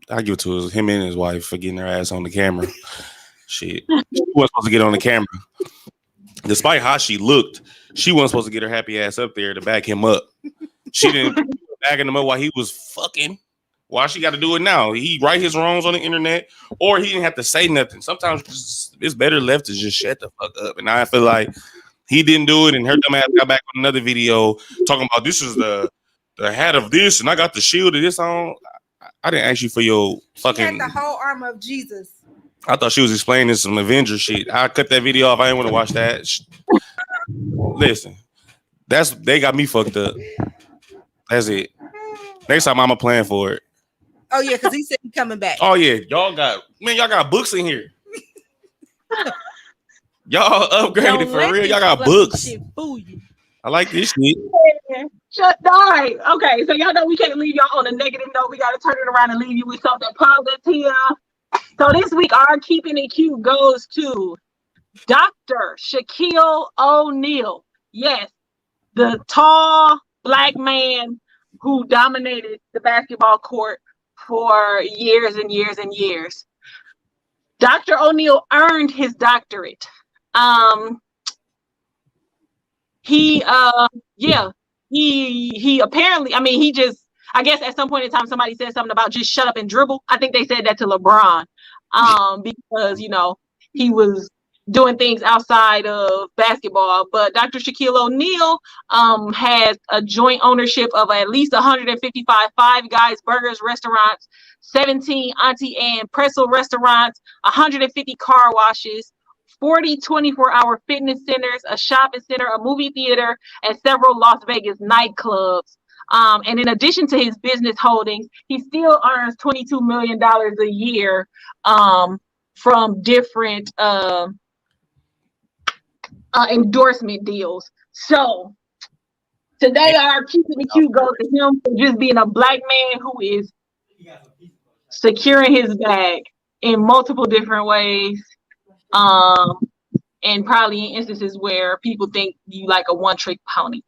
I give it to him and his wife for getting their ass on the camera. Shit, she wasn't supposed to get on the camera. Despite how she looked, she wasn't supposed to get her happy ass up there to back him up. She didn't backing him up while he was fucking. Why she got to do it now? He right his wrongs on the internet, or he didn't have to say nothing. Sometimes it's better left to just shut the fuck up. And I feel like he didn't do it, and her dumb ass got back on another video talking about this is the hat of this, and I got the shield of this on. I didn't ask you for your fucking. She had the whole armor of Jesus. I thought she was explaining some Avenger shit. I cut that video off. I didn't want to watch that. Listen, they got me fucked up. That's it. Next time I'm a plan for it. Oh yeah, because he said he's coming back. Oh yeah, y'all got books in here. Y'all upgraded for real. Y'all got books. I like this shit. All right. Okay, so y'all know we can't leave y'all on a negative note. We got to turn it around and leave you with something positive. So this week, our Keeping It Cute goes to Dr. Shaquille O'Neal. Yes, the tall black man who dominated the basketball court for years and years and years. Dr. O'Neal earned his doctorate. He apparently, I guess at some point in time somebody said something about just shut up and dribble. I think they said that to LeBron. Because he was doing things outside of basketball. But Dr. Shaquille O'Neal has a joint ownership of at least 155 Five Guys Burgers restaurants, 17 Auntie Anne pretzel restaurants, 150 car washes, 40 24-hour fitness centers, a shopping center, a movie theater, and several Las Vegas nightclubs. And in addition to his business holdings, he still earns $22 million a year from different endorsement deals. So today our Keeping It Cute goes to him for just being a black man who is securing his bag in multiple different ways. And probably in instances where people think you like a one-trick pony.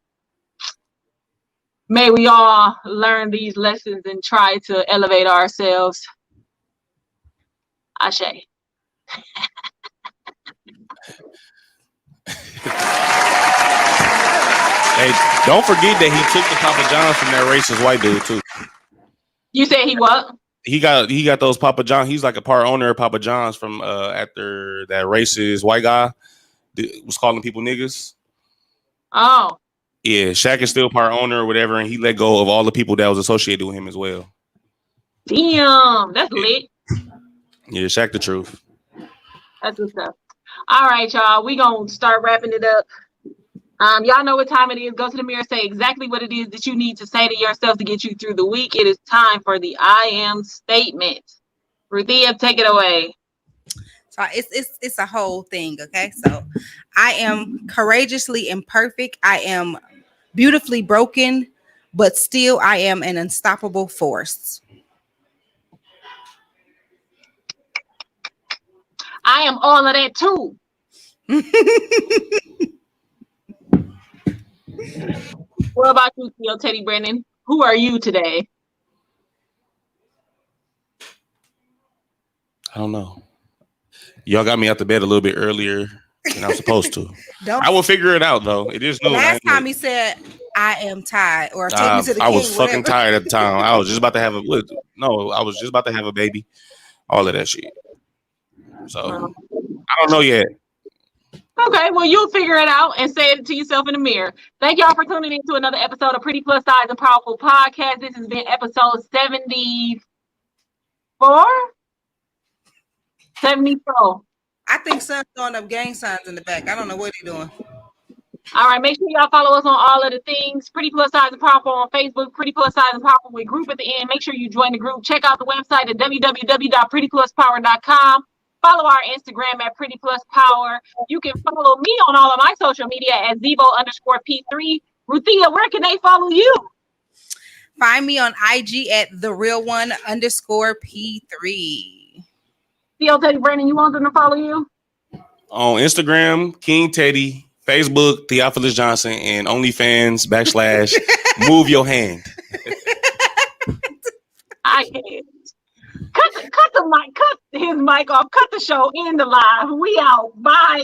May we all learn these lessons and try to elevate ourselves. Ashe. Hey, don't forget that he took the Papa John's from that racist white dude too. You said he what? He got those Papa John. He's like a part owner of Papa John's from after that racist white guy was calling people niggas. Oh. Yeah, Shaq is still part owner or whatever, and he let go of all the people that was associated with him as well. Damn, that's lit. Yeah, Shaq the truth. That's what's up. All right, y'all. We gonna start wrapping it up. Y'all know what time it is. Go to the mirror, say exactly what it is that you need to say to yourself to get you through the week. It is time for the I am statement. Ruthia, take it away. So it's a whole thing, okay? So I am courageously imperfect. I am beautifully broken, but still I am an unstoppable force. I am all of that too. What about you, Theo Teddy Brandon? Who are you today? I don't know. Y'all got me out the bed a little bit earlier than I'm supposed to. I will figure it out though. It is no. Last time he said, "I am tired," or "Take me to the king." I was fucking tired at the time. I was just about to have a baby. All of that shit. So I don't know yet. Okay, well, you'll figure it out and say it to yourself in the mirror. Thank y'all for tuning in to another episode of Pretty Plus Size and Powerful Podcast. This has been episode 74. 74. I think son's throwing up gang signs in the back. I don't know what he's doing. All right, make sure y'all follow us on all of the things. Pretty Plus Size and Powerful on Facebook. Pretty Plus Size and Powerful with group at the end. Make sure you join the group. Check out the website at www.prettypluspower.com. Follow our Instagram at Pretty Plus Power. You can follow me on all of my social media at Zebo_P3. Ruthia, where can they follow you? Find me on IG at TheReal1_P3. Theo Teddy Brandon, you want them to follow you? On Instagram, King Teddy, Facebook, Theophilus Johnson, and OnlyFans / Move Your Hand. I can't. Cut the mic, cut his mic off, cut the show, end the live. We out. Bye.